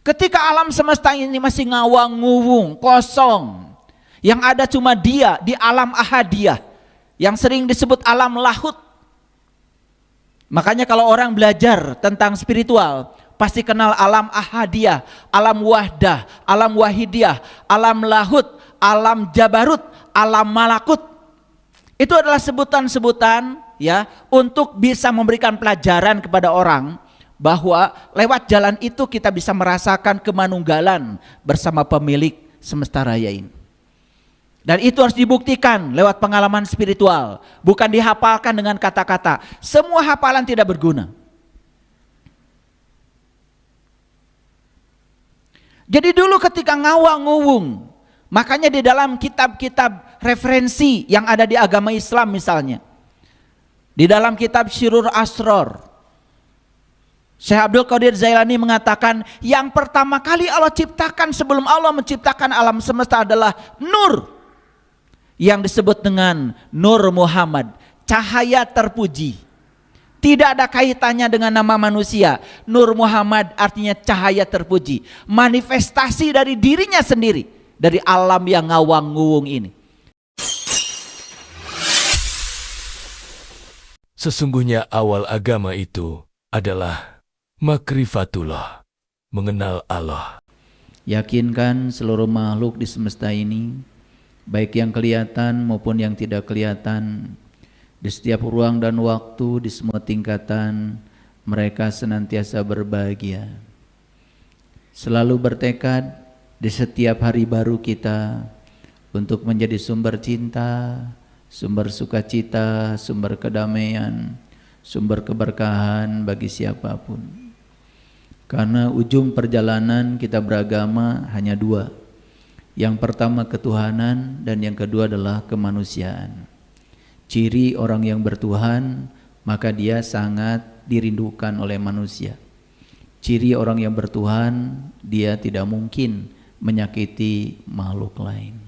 Ketika alam semesta ini masih ngawang-nguwung, kosong, yang ada cuma dia di alam ahadiyah, yang sering disebut alam lahut. Makanya kalau orang belajar tentang spiritual, pasti kenal alam ahadiyah, alam wahdah, alam wahidiyah, alam lahut, alam jabarut, alam malakut. Itu adalah sebutan-sebutan ya untuk bisa memberikan pelajaran kepada orang bahwa lewat jalan itu kita bisa merasakan kemanunggalan bersama pemilik semesta raya ini. Dan itu harus dibuktikan lewat pengalaman spiritual, bukan dihafalkan dengan kata-kata. Semua hafalan tidak berguna. Jadi dulu ketika ngawang-nguwung, makanya di dalam kitab-kitab referensi yang ada di agama Islam misalnya, di dalam kitab Syirur Asror, Syekh Abdul Qadir Jailani mengatakan yang pertama kali Allah ciptakan sebelum Allah menciptakan alam semesta adalah nur, yang disebut dengan Nur Muhammad, cahaya terpuji. Tidak ada kaitannya dengan nama manusia. Nur Muhammad artinya cahaya terpuji, manifestasi dari dirinya sendiri, dari alam yang ngawang-nguwung ini. Sesungguhnya awal agama itu adalah makrifatullah, mengenal Allah. Yakinkan seluruh makhluk di semesta ini, baik yang kelihatan maupun yang tidak kelihatan, di setiap ruang dan waktu, di semua tingkatan, mereka senantiasa berbahagia. Selalu bertekad di setiap hari baru kita untuk menjadi sumber cinta, sumber sukacita, sumber kedamaian, sumber keberkahan bagi siapapun. Karena ujung perjalanan kita beragama hanya dua. Yang pertama ketuhanan dan yang kedua adalah kemanusiaan. Ciri orang yang bertuhan, maka dia sangat dirindukan oleh manusia. Ciri orang yang bertuhan, dia tidak mungkin menyakiti makhluk lain.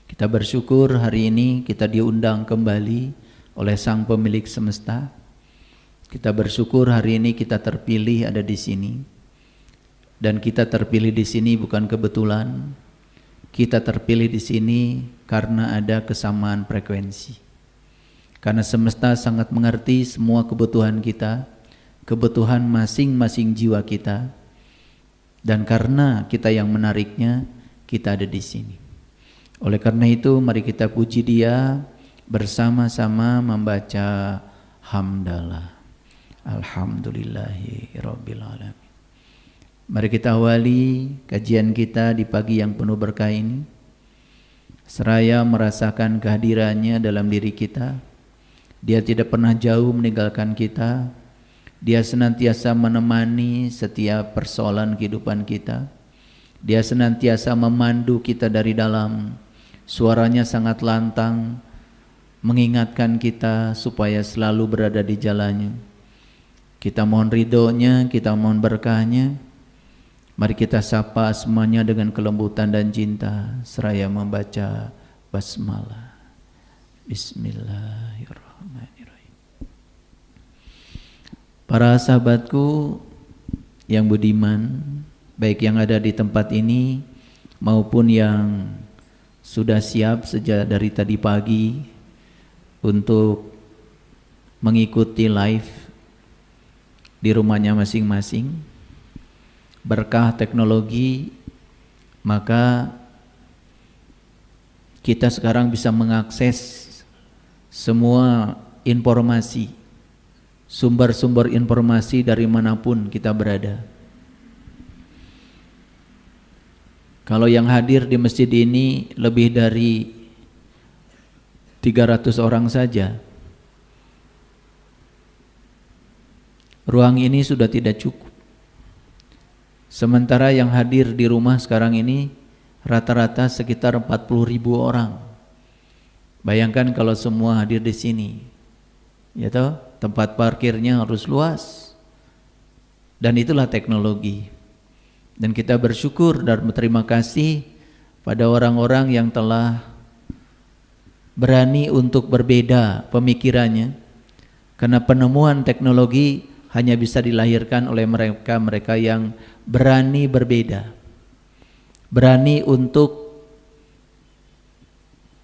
Kita bersyukur hari ini kita diundang kembali oleh Sang Pemilik Semesta. Kita bersyukur hari ini kita terpilih ada di sini. Dan kita terpilih di sini bukan kebetulan. Kita terpilih di sini karena ada kesamaan frekuensi. Karena semesta sangat mengerti semua kebutuhan kita, kebutuhan masing-masing jiwa kita. Dan karena kita yang menariknya, kita ada di sini. Oleh karena itu, mari kita puji Dia bersama-sama membaca hamdalah. Alhamdulillahi Rabbil Alamin. Mari kita awali kajian kita di pagi yang penuh berkah ini, seraya merasakan kehadirannya dalam diri kita. Dia tidak pernah jauh meninggalkan kita. Dia senantiasa menemani setiap persoalan kehidupan kita. Dia senantiasa memandu kita dari dalam. Suaranya sangat lantang, mengingatkan kita supaya selalu berada di jalannya. Kita mohon ridhonya, kita mohon berkahnya. Mari kita sapa semuanya dengan kelembutan dan cinta, seraya membaca basmalah. Bismillahirrahmanirrahim. Para sahabatku yang budiman, baik yang ada di tempat ini maupun yang sudah siap sejak dari tadi pagi untuk mengikuti live di rumahnya masing-masing. Berkah teknologi, maka kita sekarang bisa mengakses semua informasi, sumber-sumber informasi dari manapun kita berada. Kalau yang hadir di masjid ini lebih dari 300 orang saja, ruang ini sudah tidak cukup. Sementara yang hadir di rumah sekarang ini rata-rata sekitar 40.000 orang. Bayangkan kalau semua hadir di sini, ya toh, tempat parkirnya harus luas. Dan itulah teknologi. Dan kita bersyukur dan berterima kasih pada orang-orang yang telah berani untuk berbeda pemikirannya. Karena penemuan teknologi hanya bisa dilahirkan oleh mereka yang berani berbeda, berani untuk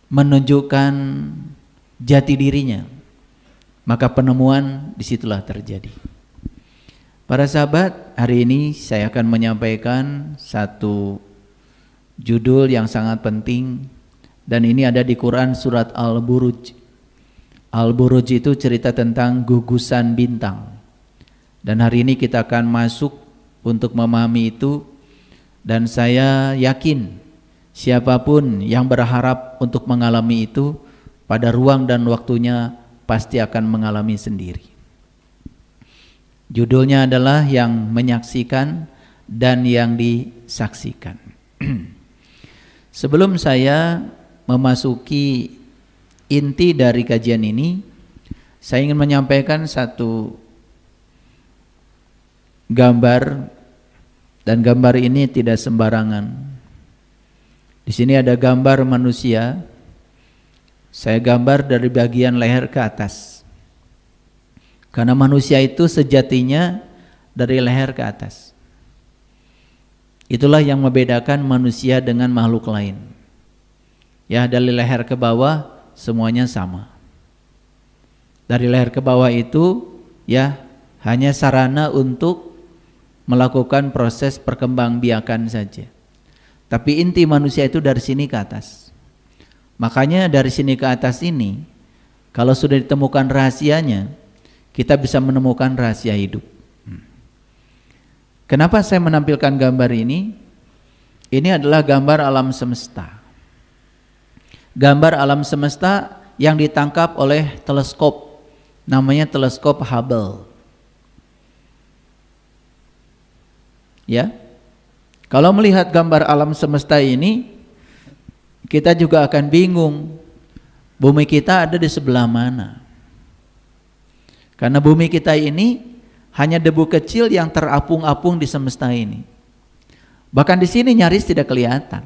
menunjukkan jati dirinya. Maka penemuan disitulah terjadi. Para sahabat, hari ini saya akan menyampaikan satu judul yang sangat penting, dan ini ada di Quran surat Al-Buruj. Al-Buruj itu cerita tentang gugusan bintang. Dan hari ini kita akan masuk untuk memahami itu, dan saya yakin siapapun yang berharap untuk mengalami itu pada ruang dan waktunya pasti akan mengalami sendiri. Judulnya adalah yang menyaksikan dan yang disaksikan. Sebelum saya memasuki inti dari kajian ini, saya ingin menyampaikan satu gambar, dan gambar ini tidak sembarangan. Di sini ada gambar manusia. Saya gambar dari bagian leher ke atas, karena manusia itu sejatinya dari leher ke atas. Itulah yang membedakan manusia dengan makhluk lain. Ya, dari leher ke bawah semuanya sama. Dari leher ke bawah itu ya hanya sarana untuk melakukan proses perkembangbiakan saja. Tapi inti manusia itu dari sini ke atas. Makanya dari sini ke atas ini, kalau sudah ditemukan rahasianya, kita bisa menemukan rahasia hidup. Kenapa saya menampilkan gambar ini? Ini adalah gambar alam semesta. Gambar alam semesta yang ditangkap oleh teleskop, namanya teleskop Hubble. Ya, kalau melihat gambar alam semesta ini, kita juga akan bingung, bumi kita ada di sebelah mana? Karena bumi kita ini hanya debu kecil yang terapung-apung di semesta ini. Bahkan di sini nyaris tidak kelihatan.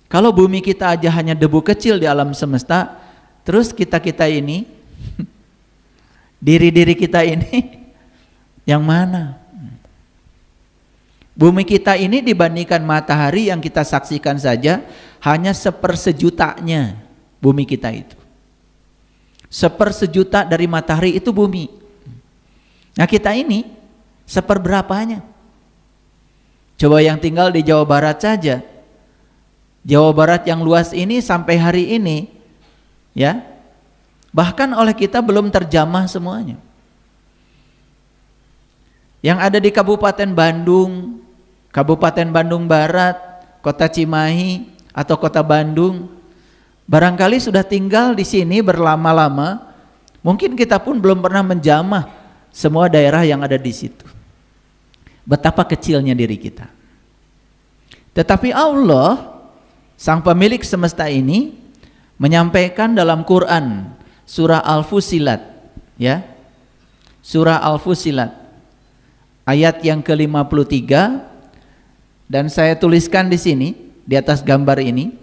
Kalau bumi kita aja hanya debu kecil di alam semesta, terus kita ini, diri-diri kita ini, yang mana? Bumi kita ini dibandingkan matahari yang kita saksikan saja, hanya 1/100.000-nya bumi kita itu. 1/100.000 dari matahari itu bumi. Nah kita ini 1/berapanya? Coba yang tinggal di Jawa Barat saja. Jawa Barat yang luas ini sampai hari ini, ya, bahkan oleh kita belum terjamah semuanya. Yang ada di Kabupaten Bandung, Kabupaten Bandung Barat, Kota Cimahi atau Kota Bandung, barangkali sudah tinggal di sini berlama-lama, mungkin kita pun belum pernah menjamah semua daerah yang ada di situ. Betapa kecilnya diri kita. Tetapi Allah, Sang pemilik semesta ini, menyampaikan dalam Quran surah Al-Fussilat, ya. Surah Al-Fussilat ayat yang ke-53, dan saya tuliskan di sini di atas gambar ini.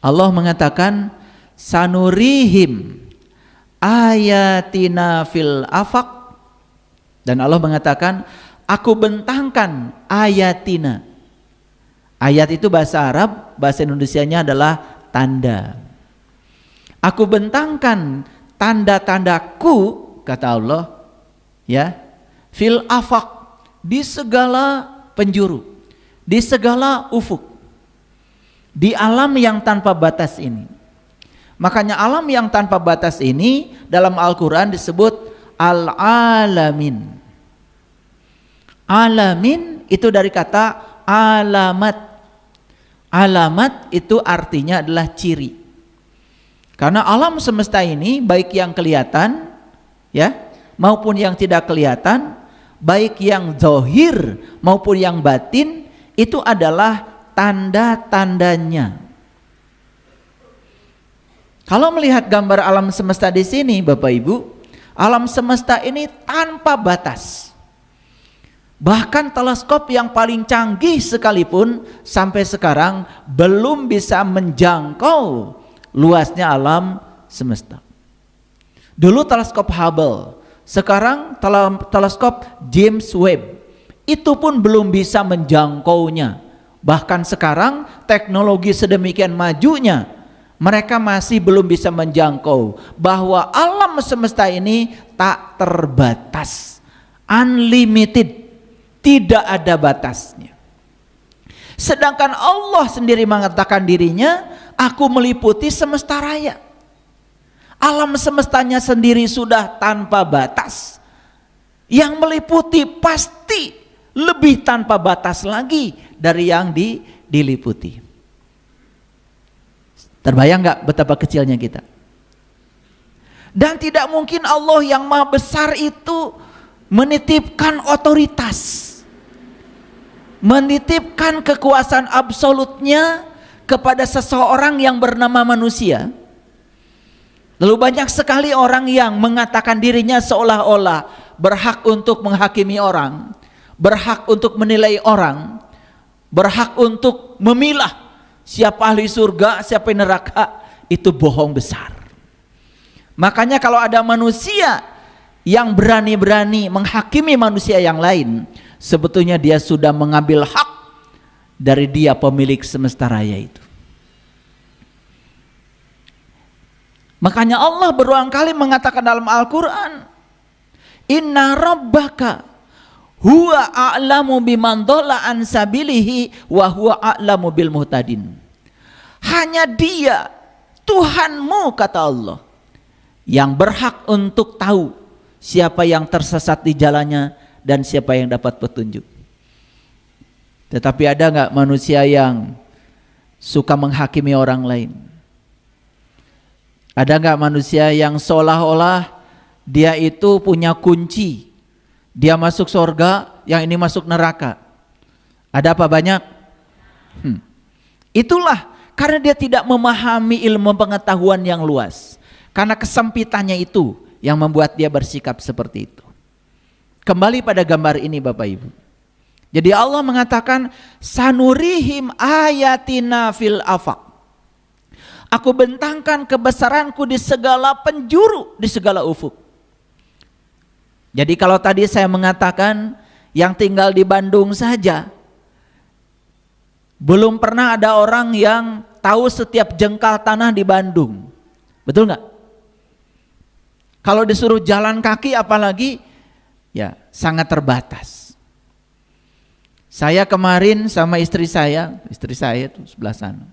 Allah mengatakan, sanurihim ayatina fil afaq, dan Allah mengatakan, aku bentangkan ayatina. Ayat itu bahasa Arab, bahasa Indonesianya adalah tanda. Aku bentangkan tanda-tandaku, kata Allah, ya, fil afaq, di segala penjuru, di segala ufuk, di alam yang tanpa batas ini. Makanya alam yang tanpa batas ini dalam Al-Quran disebut al-alamin. Alamin itu dari kata alamat. Alamat itu artinya adalah ciri. Karena alam semesta ini, baik yang kelihatan, ya, maupun yang tidak kelihatan, baik yang zahir maupun yang batin, itu adalah tanda-tandanya. Kalau melihat gambar alam semesta di sini, Bapak Ibu, alam semesta ini tanpa batas. Bahkan teleskop yang paling canggih sekalipun sampai sekarang belum bisa menjangkau luasnya alam semesta. Dulu teleskop Hubble, sekarang teleskop James Webb, itu pun belum bisa menjangkaunya. Bahkan sekarang teknologi sedemikian majunya, mereka masih belum bisa menjangkau bahwa alam semesta ini tak terbatas, unlimited, tidak ada batasnya. Sedangkan Allah sendiri mengatakan dirinya, aku meliputi semesta raya. Alam semestanya sendiri sudah tanpa batas. Yang meliputi pasti lebih tanpa batas lagi dari yang diliputi. Terbayang gak betapa kecilnya kita? Dan tidak mungkin Allah yang maha besar itu menitipkan otoritas, menitipkan kekuasaan absolutnya kepada seseorang yang bernama manusia. Lalu banyak sekali orang yang mengatakan dirinya seolah-olah berhak untuk menghakimi orang, berhak untuk menilai orang, berhak untuk memilah siapa ahli surga, siapa neraka. Itu bohong besar. Makanya kalau ada manusia yang berani-berani menghakimi manusia yang lain, sebetulnya dia sudah mengambil hak dari dia pemilik semesta raya itu. Makanya Allah berulang kali mengatakan dalam Al-Quran, Inna rabbaka huwa a'lamu biman dhalla an sabilihi wa huwa a'lamu bil muhtadin. Hanya dia, Tuhanmu, kata Allah, yang berhak untuk tahu siapa yang tersesat di jalannya dan siapa yang dapat petunjuk. Tetapi ada nggak manusia yang suka menghakimi orang lain? Ada nggak manusia yang seolah-olah dia itu punya kunci, dia masuk surga, yang ini masuk neraka? Ada apa banyak? Itulah karena dia tidak memahami ilmu pengetahuan yang luas. Karena kesempitannya itu yang membuat dia bersikap seperti itu. Kembali pada gambar ini Bapak Ibu. Jadi Allah mengatakan, sanurihim ayatina fil afaq. Aku bentangkan kebesaranku di segala penjuru, di segala ufuk. Jadi kalau tadi saya mengatakan yang tinggal di Bandung saja, belum pernah ada orang yang tahu setiap jengkal tanah di Bandung. Betul nggak? Kalau disuruh jalan kaki apalagi, ya sangat terbatas. Saya kemarin sama istri saya itu sebelah sana,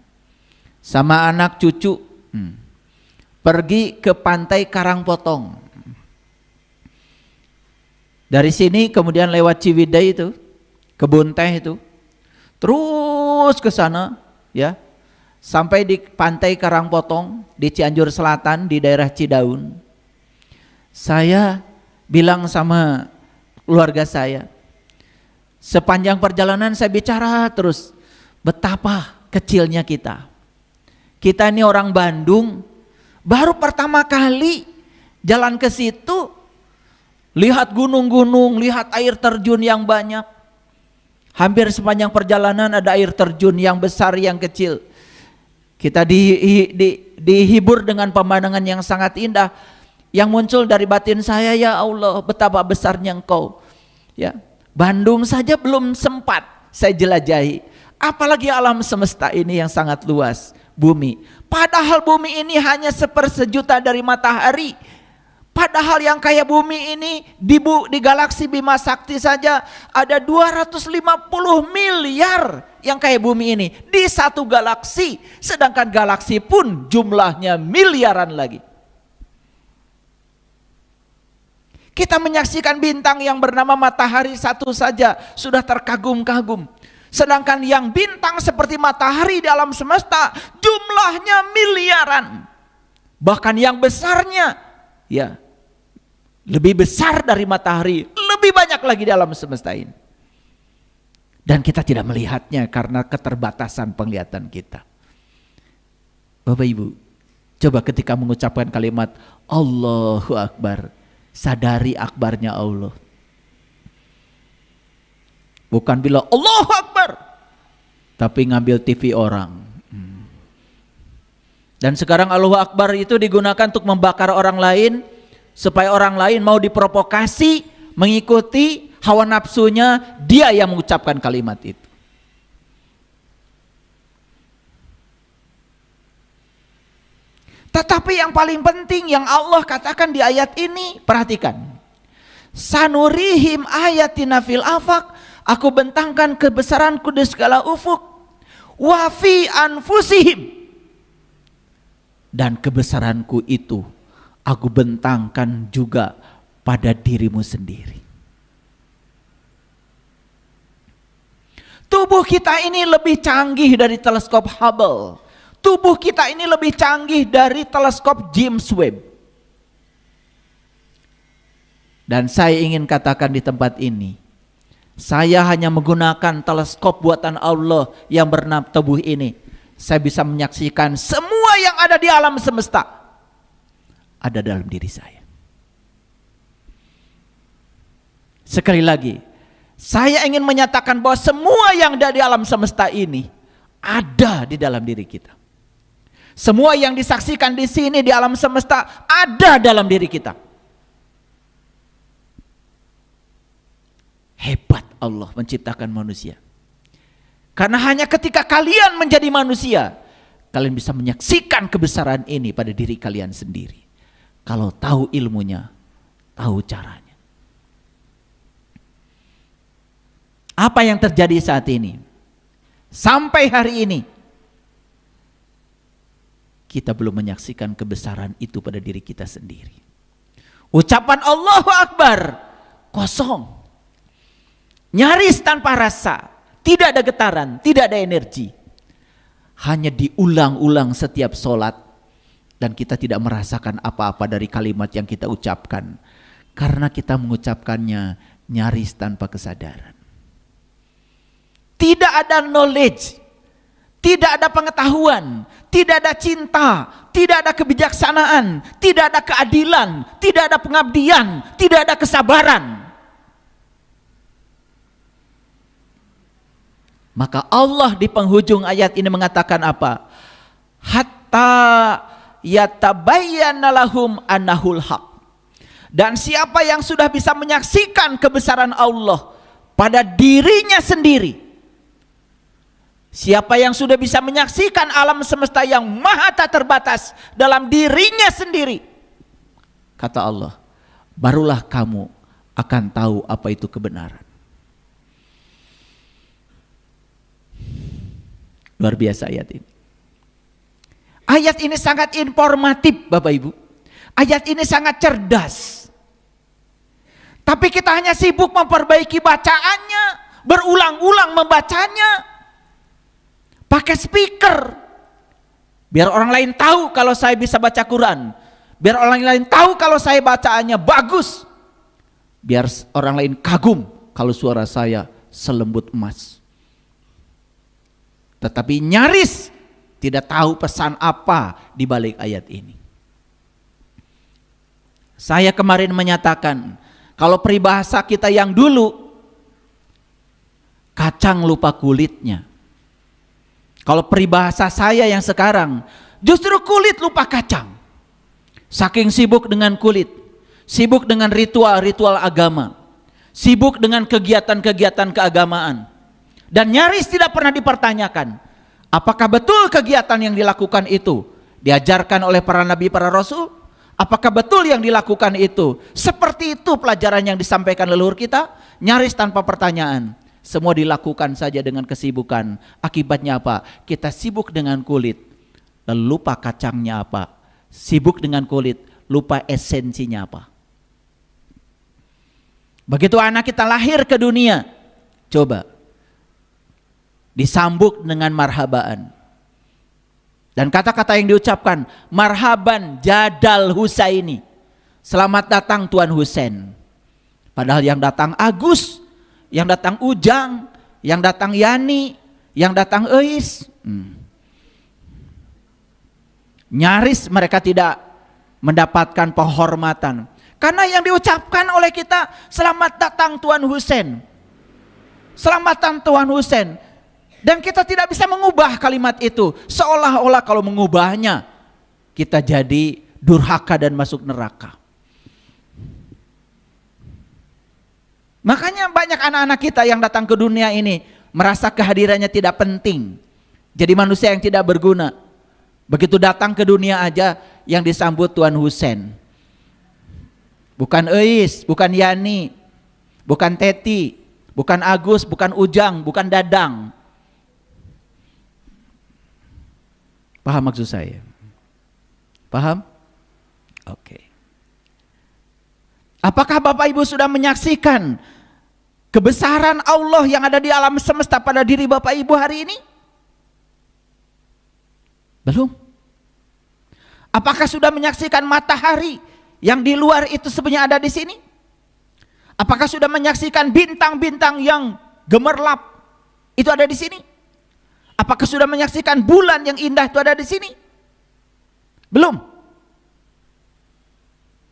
sama anak cucu, pergi ke pantai Karangpotong. Dari sini kemudian lewat Ciwidey itu, kebun teh itu, terus ke sana, ya, sampai di pantai Karangpotong di Cianjur Selatan di daerah Cidaun. Saya bilang sama keluarga saya, sepanjang perjalanan saya bicara terus betapa kecilnya kita. Kita ini orang Bandung, baru pertama kali jalan ke situ, lihat gunung-gunung, lihat air terjun yang banyak. Hampir sepanjang perjalanan ada air terjun yang besar, yang kecil. Kita dihibur dengan pemandangan yang sangat indah. Yang muncul dari batin saya, ya Allah, betapa besarnya Engkau. Ya, Bandung saja belum sempat saya jelajahi, apalagi alam semesta ini yang sangat luas. Bumi, padahal bumi ini hanya 1/1 dari matahari. Padahal yang kayak bumi ini di galaksi Bima Sakti saja ada 250 miliar yang kayak bumi ini di satu galaksi, sedangkan galaksi pun jumlahnya miliaran lagi. Kita menyaksikan bintang yang bernama matahari satu saja sudah terkagum-kagum. Sedangkan yang bintang seperti matahari di alam semesta jumlahnya miliaran. Bahkan yang besarnya ya lebih besar dari matahari, lebih banyak lagi di alam semesta ini. Dan kita tidak melihatnya karena keterbatasan penglihatan kita. Bapak Ibu, coba ketika mengucapkan kalimat Allahu Akbar, sadari akbarnya Allah. Bukan bila Allahu Akbar, tapi ngambil TV orang. Dan sekarang Allahu Akbar itu digunakan untuk membakar orang lain, supaya orang lain mau diprovokasi, mengikuti hawa nafsunya, dia yang mengucapkan kalimat itu. Tetapi yang paling penting yang Allah katakan di ayat ini, perhatikan. Sanurihim ayatina fil afaq, aku bentangkan kebesaranku di segala ufuk, wa fi anfusihim, dan kebesaranku itu aku bentangkan juga pada dirimu sendiri. Tubuh kita ini lebih canggih dari teleskop Hubble. Tubuh kita ini lebih canggih dari teleskop James Webb. Dan saya ingin katakan di tempat ini, saya hanya menggunakan teleskop buatan Allah yang bernama tubuh ini. Saya bisa menyaksikan semua yang ada di alam semesta ada dalam diri saya. Sekali lagi, saya ingin menyatakan bahwa semua yang ada di alam semesta ini ada di dalam diri kita. Semua yang disaksikan di sini di alam semesta ada dalam diri kita. Hebat Allah menciptakan manusia. Karena hanya ketika kalian menjadi manusia, kalian bisa menyaksikan kebesaran ini pada diri kalian sendiri. Kalau tahu ilmunya, tahu caranya. Apa yang terjadi saat ini? Sampai hari ini, kita belum menyaksikan kebesaran itu pada diri kita sendiri. Ucapan Allahu Akbar kosong, nyaris tanpa rasa, tidak ada getaran, tidak ada energi. Hanya diulang-ulang setiap sholat, dan kita tidak merasakan apa-apa dari kalimat yang kita ucapkan, karena kita mengucapkannya nyaris tanpa kesadaran. Tidak ada knowledge, tidak ada pengetahuan, tidak ada cinta, tidak ada kebijaksanaan, tidak ada keadilan, tidak ada pengabdian, tidak ada kesabaran. Maka Allah di penghujung ayat ini mengatakan apa? Hatta yatabayyana lahum annahul haq. Dan siapa yang sudah bisa menyaksikan kebesaran Allah pada dirinya sendiri, siapa yang sudah bisa menyaksikan alam semesta yang maha tak terbatas dalam dirinya sendiri, kata Allah, barulah kamu akan tahu apa itu kebenaran. Luar biasa ayat ini. Ayat ini sangat informatif Bapak Ibu. Ayat ini sangat cerdas. Tapi kita hanya sibuk memperbaiki bacaannya, berulang-ulang membacanya, pakai speaker, biar orang lain tahu kalau saya bisa baca Quran, biar orang lain tahu kalau saya bacaannya bagus, biar orang lain kagum kalau suara saya selembut emas. Tetapi nyaris tidak tahu pesan apa di balik ayat ini. Saya kemarin menyatakan, kalau peribahasa kita yang dulu, kacang lupa kulitnya. Kalau peribahasa saya yang sekarang, justru kulit lupa kacang. Saking sibuk dengan kulit, sibuk dengan ritual-ritual agama, sibuk dengan kegiatan-kegiatan keagamaan, dan nyaris tidak pernah dipertanyakan, apakah betul kegiatan yang dilakukan itu diajarkan oleh para nabi, para rasul? Apakah betul yang dilakukan itu seperti itu pelajaran yang disampaikan leluhur kita? Nyaris tanpa pertanyaan. Semua dilakukan saja dengan kesibukan. Akibatnya apa? Kita sibuk dengan kulit, lalu lupa kacangnya apa. Sibuk dengan kulit, lupa esensinya apa. Begitu anak kita lahir ke dunia, coba disambut dengan marhabaan. Dan kata-kata yang diucapkan, marhaban jadal Husaini, selamat datang Tuan Husain. Padahal yang datang Agus, yang datang Ujang, yang datang Yani, yang datang Eis. Nyaris mereka tidak mendapatkan penghormatan. Karena yang diucapkan oleh kita, selamat datang Tuan Husain. Selamat datang Tuan Husain. Dan kita tidak bisa mengubah kalimat itu. Seolah-olah kalau mengubahnya, kita jadi durhaka dan masuk neraka. Makanya banyak anak-anak kita yang datang ke dunia ini merasa kehadirannya tidak penting. Jadi manusia yang tidak berguna. Begitu datang ke dunia aja yang disambut Tuan Husein. Bukan Eis, bukan Yani, bukan Teti, bukan Agus, bukan Ujang, bukan Dadang. Paham maksud saya? Paham? Oke. Apakah Bapak Ibu sudah menyaksikan kebesaran Allah yang ada di alam semesta pada diri Bapak Ibu hari ini? Belum. Apakah sudah menyaksikan matahari yang di luar itu sebenarnya ada di sini? Apakah sudah menyaksikan bintang-bintang yang gemerlap itu ada di sini? Apakah sudah menyaksikan bulan yang indah itu ada di sini? Belum.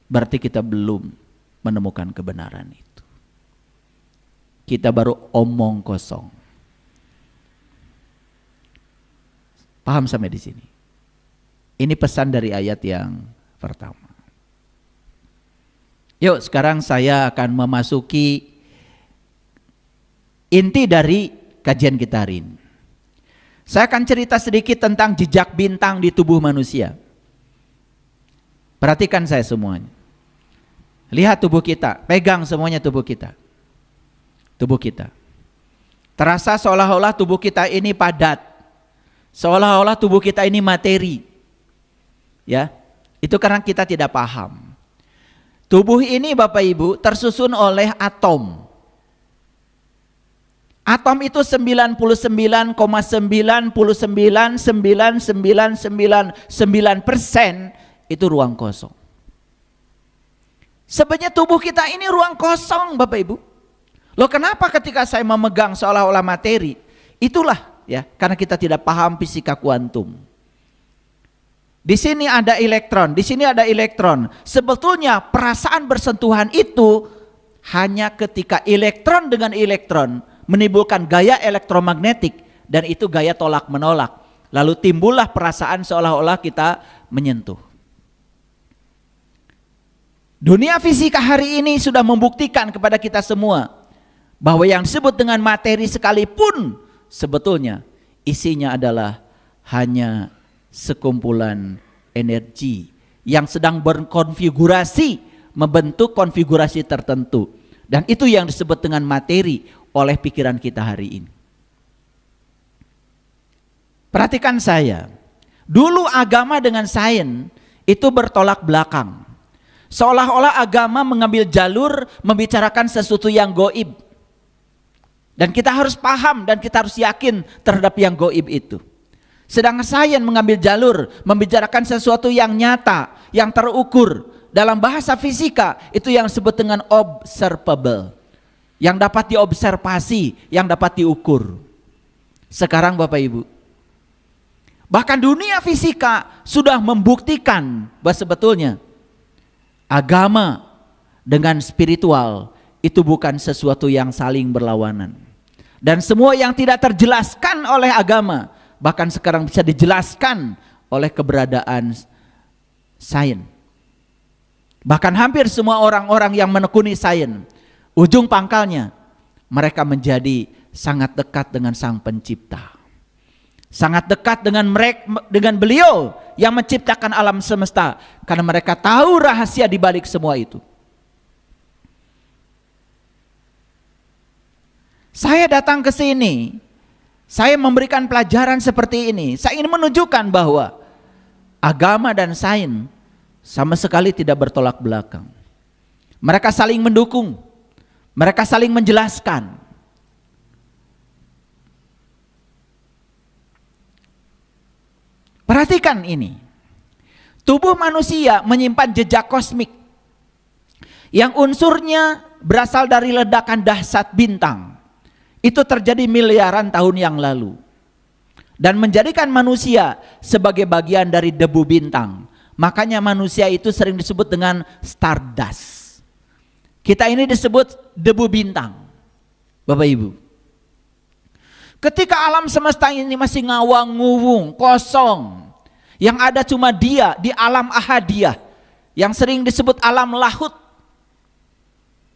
Berarti kita belum menemukan kebenaran itu. Kita baru omong kosong. Paham sampai di sini? Ini pesan dari ayat yang pertama. Yuk sekarang saya akan memasuki inti dari kajian kita hari ini. Saya akan cerita sedikit tentang jejak bintang di tubuh manusia. Perhatikan saya semuanya. Lihat tubuh kita, pegang semuanya tubuh kita. Tubuh kita. Terasa seolah-olah tubuh kita ini padat. Seolah-olah tubuh kita ini materi. Ya, itu karena kita tidak paham. Tubuh ini Bapak Ibu tersusun oleh atom. Atom itu 99,999999% itu ruang kosong. Sebenarnya tubuh kita ini ruang kosong Bapak Ibu. Loh kenapa ketika saya memegang seolah-olah materi? Itulah ya, karena kita tidak paham fisika kuantum. Di sini ada elektron, di sini ada elektron. Sebetulnya perasaan bersentuhan itu hanya ketika elektron dengan elektron menimbulkan gaya elektromagnetik dan itu gaya tolak menolak. Lalu timbullah perasaan seolah-olah kita menyentuh. Dunia fisika hari ini sudah membuktikan kepada kita semua bahwa yang disebut dengan materi sekalipun sebetulnya isinya adalah hanya sekumpulan energi yang sedang berkonfigurasi, membentuk konfigurasi tertentu. Dan itu yang disebut dengan materi oleh pikiran kita hari ini. Perhatikan saya, dulu agama dengan sains itu bertolak belakang. Seolah-olah agama mengambil jalur membicarakan sesuatu yang goib. Dan kita harus paham dan kita harus yakin terhadap yang goib itu. Sedangkan sains mengambil jalur membicarakan sesuatu yang nyata, yang terukur. Dalam bahasa fisika itu yang disebut dengan observable. Yang dapat diobservasi, yang dapat diukur. Sekarang Bapak Ibu, bahkan dunia fisika sudah membuktikan bahwa sebetulnya agama dengan spiritual itu bukan sesuatu yang saling berlawanan. Dan semua yang tidak terjelaskan oleh agama bahkan sekarang bisa dijelaskan oleh keberadaan sains. Bahkan hampir semua orang-orang yang menekuni sains, ujung pangkalnya mereka menjadi sangat dekat dengan Sang Pencipta. Sangat dekat dengan beliau yang menciptakan alam semesta. Karena mereka tahu rahasia di balik semua itu. Saya datang ke sini, saya memberikan pelajaran seperti ini. Saya ingin menunjukkan bahwa agama dan sains sama sekali tidak bertolak belakang. Mereka saling mendukung. Mereka saling menjelaskan. Perhatikan ini. Tubuh manusia menyimpan jejak kosmik yang unsurnya berasal dari ledakan dahsyat bintang. Itu terjadi miliaran tahun yang lalu. Dan menjadikan manusia sebagai bagian dari debu bintang. Makanya manusia itu sering disebut dengan stardust. Kita ini disebut debu bintang. Bapak Ibu. Ketika alam semesta ini masih ngawang-nguwung, kosong. Yang ada cuma dia di alam ahadiyah. Yang sering disebut alam lahut.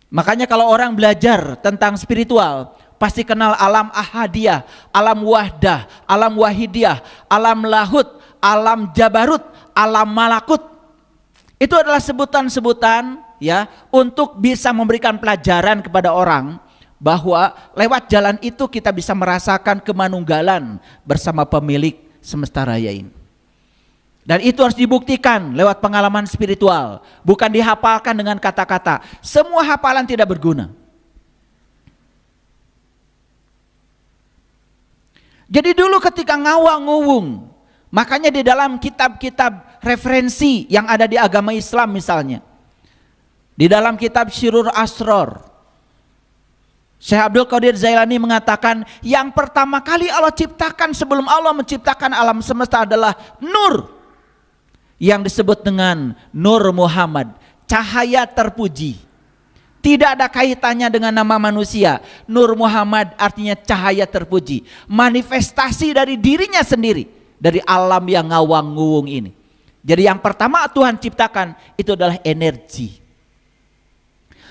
Makanya kalau orang belajar tentang spiritual, pasti kenal alam ahadiyah, alam wahdah, alam wahidiyah, alam lahut, alam jabarut, alam malakut. Itu adalah sebutan-sebutan ya untuk bisa memberikan pelajaran kepada orang bahwa lewat jalan itu kita bisa merasakan kemanunggalan bersama pemilik semesta raya ini. Dan itu harus dibuktikan lewat pengalaman spiritual, bukan dihafalkan dengan kata-kata. Semua hafalan tidak berguna. Jadi dulu ketika ngawang-nguwung, makanya di dalam kitab-kitab referensi yang ada di agama Islam misalnya, di dalam kitab Syirur Asror, Syekh Abdul Qadir Zailani mengatakan yang pertama kali Allah ciptakan sebelum Allah menciptakan alam semesta adalah nur, yang disebut dengan Nur Muhammad, cahaya terpuji. Tidak ada kaitannya dengan nama manusia. Nur Muhammad artinya cahaya terpuji, manifestasi dari dirinya sendiri, dari alam yang ngawang-nguwung ini. Jadi yang pertama Tuhan ciptakan itu adalah energi.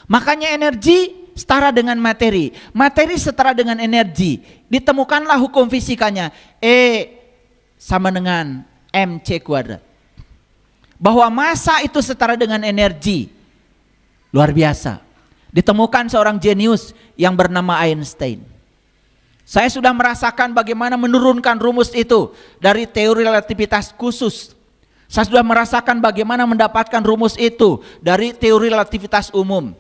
Makanya energi setara dengan materi, materi setara dengan energi. Ditemukanlah hukum fisikanya, E sama dengan mc kuadrat. Bahwa massa itu setara dengan energi. Luar biasa. Ditemukan seorang jenius yang bernama Einstein. Saya sudah merasakan bagaimana menurunkan rumus itu dari teori relativitas khusus. Saya sudah merasakan bagaimana mendapatkan rumus itu dari teori relativitas umum.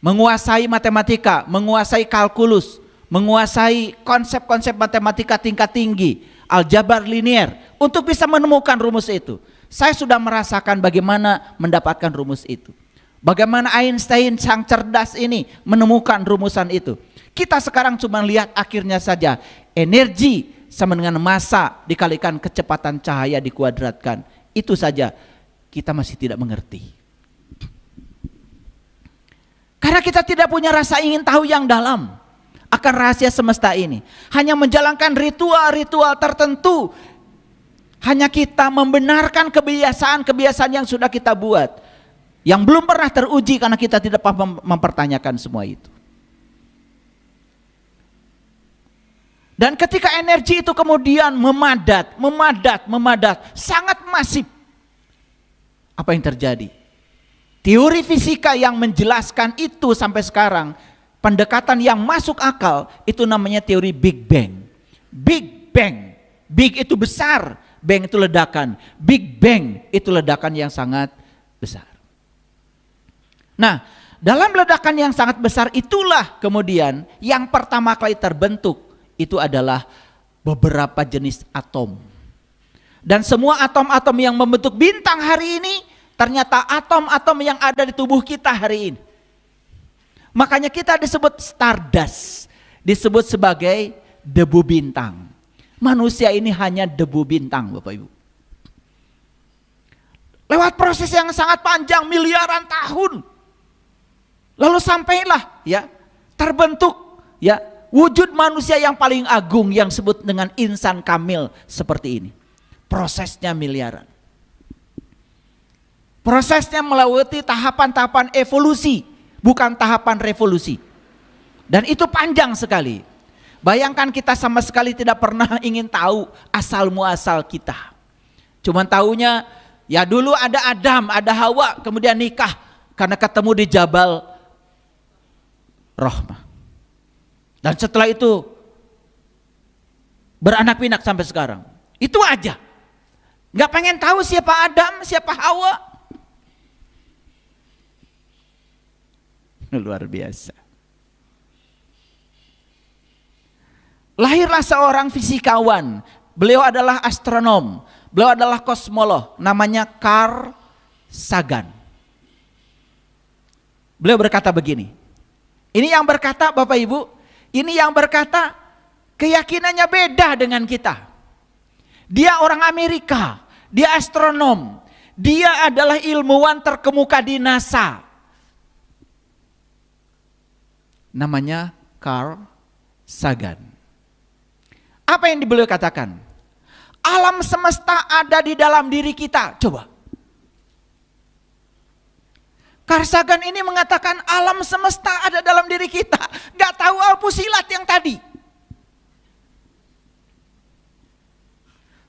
Menguasai matematika, menguasai kalkulus, menguasai konsep-konsep matematika tingkat tinggi, aljabar linier, untuk bisa menemukan rumus itu. Saya sudah merasakan bagaimana mendapatkan rumus itu. Bagaimana Einstein sang cerdas ini menemukan rumusan itu. Kita sekarang cuma lihat akhirnya saja. Energi sama dengan massa dikalikan kecepatan cahaya dikuadratkan. Itu saja kita masih tidak mengerti. Karena kita tidak punya rasa ingin tahu yang dalam akan rahasia semesta ini. Hanya menjalankan ritual-ritual tertentu. Hanya kita membenarkan kebiasaan-kebiasaan yang sudah kita buat, yang belum pernah teruji karena kita tidak mempertanyakan semua itu. Dan ketika energi itu kemudian memadat, sangat masif, apa yang terjadi? Teori fisika yang menjelaskan itu sampai sekarang, pendekatan yang masuk akal, itu namanya teori Big Bang. Big Bang, Big itu besar, Bang itu ledakan. Big Bang itu ledakan yang sangat besar. Nah, dalam ledakan yang sangat besar itulah kemudian yang pertama kali terbentuk itu adalah beberapa jenis atom. Dan semua atom-atom yang membentuk bintang hari ini ternyata atom-atom yang ada di tubuh kita hari ini. Makanya kita disebut stardust, disebut sebagai debu bintang. Manusia ini hanya debu bintang, Bapak Ibu. Lewat proses yang sangat panjang, miliaran tahun. Lalu sampailah ya, terbentuk ya wujud manusia yang paling agung yang disebut dengan insan kamil seperti ini. Prosesnya miliaran. Prosesnya melewati tahapan-tahapan evolusi, bukan tahapan revolusi. Dan itu panjang sekali. Bayangkan kita sama sekali tidak pernah ingin tahu asal muasal kita. Cuman taunya ya dulu ada Adam, ada Hawa, kemudian nikah karena ketemu di Jabal Rahmah. Dan setelah itu beranak pinak sampai sekarang. Itu aja. Nggak pengen tahu siapa Adam, siapa Hawa. Luar biasa. Lahirlah seorang fisikawan. Beliau adalah astronom. Beliau adalah kosmolog. Namanya Carl Sagan. Beliau berkata begini. Ini yang berkata Bapak Ibu. Ini yang berkata keyakinannya beda dengan kita. Dia orang Amerika. Dia astronom. Dia adalah ilmuwan terkemuka di NASA. Namanya Carl Sagan. Apa yang beliau katakan? Alam semesta ada di dalam diri kita. Coba. Carl Sagan ini mengatakan alam semesta ada dalam diri kita. Gak tahu alpusilat yang tadi.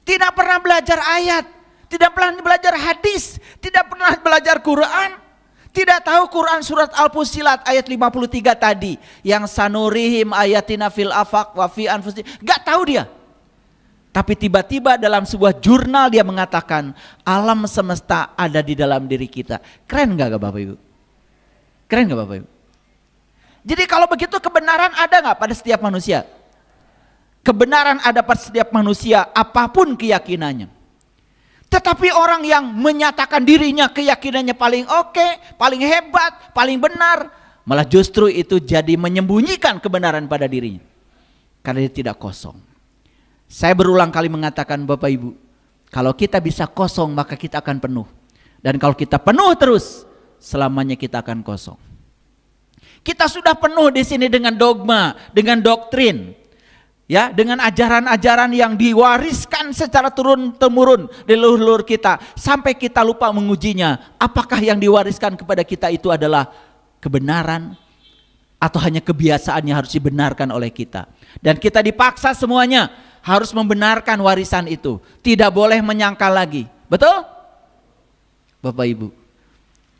Tidak pernah belajar ayat, tidak pernah belajar hadis, tidak pernah belajar Quran. Tidak tahu Quran surat Al-Fussilat ayat 53 tadi. Yang sanurihim ayatina fil afaq wa fi anfusihim. Gak tahu dia. Tapi tiba-tiba dalam sebuah jurnal dia mengatakan alam semesta ada di dalam diri kita. Keren gak Bapak Ibu? Keren gak Bapak Ibu? Jadi kalau begitu kebenaran ada gak pada setiap manusia? Kebenaran ada pada setiap manusia apapun keyakinannya. Tetapi orang yang menyatakan dirinya keyakinannya paling oke, paling hebat, paling benar, malah justru itu jadi menyembunyikan kebenaran pada dirinya. Karena dia tidak kosong. Saya berulang kali mengatakan Bapak Ibu, kalau kita bisa kosong maka kita akan penuh. Dan kalau kita penuh terus, selamanya kita akan kosong. Kita sudah penuh di sini dengan dogma, dengan doktrin. Ya, dengan ajaran-ajaran yang diwariskan secara turun-temurun dari leluhur kita sampai kita lupa mengujinya. Apakah yang diwariskan kepada kita itu adalah kebenaran atau hanya kebiasaan yang harus dibenarkan oleh kita? Dan kita dipaksa semuanya harus membenarkan warisan itu. Tidak boleh menyangkal lagi. Betul? Bapak Ibu,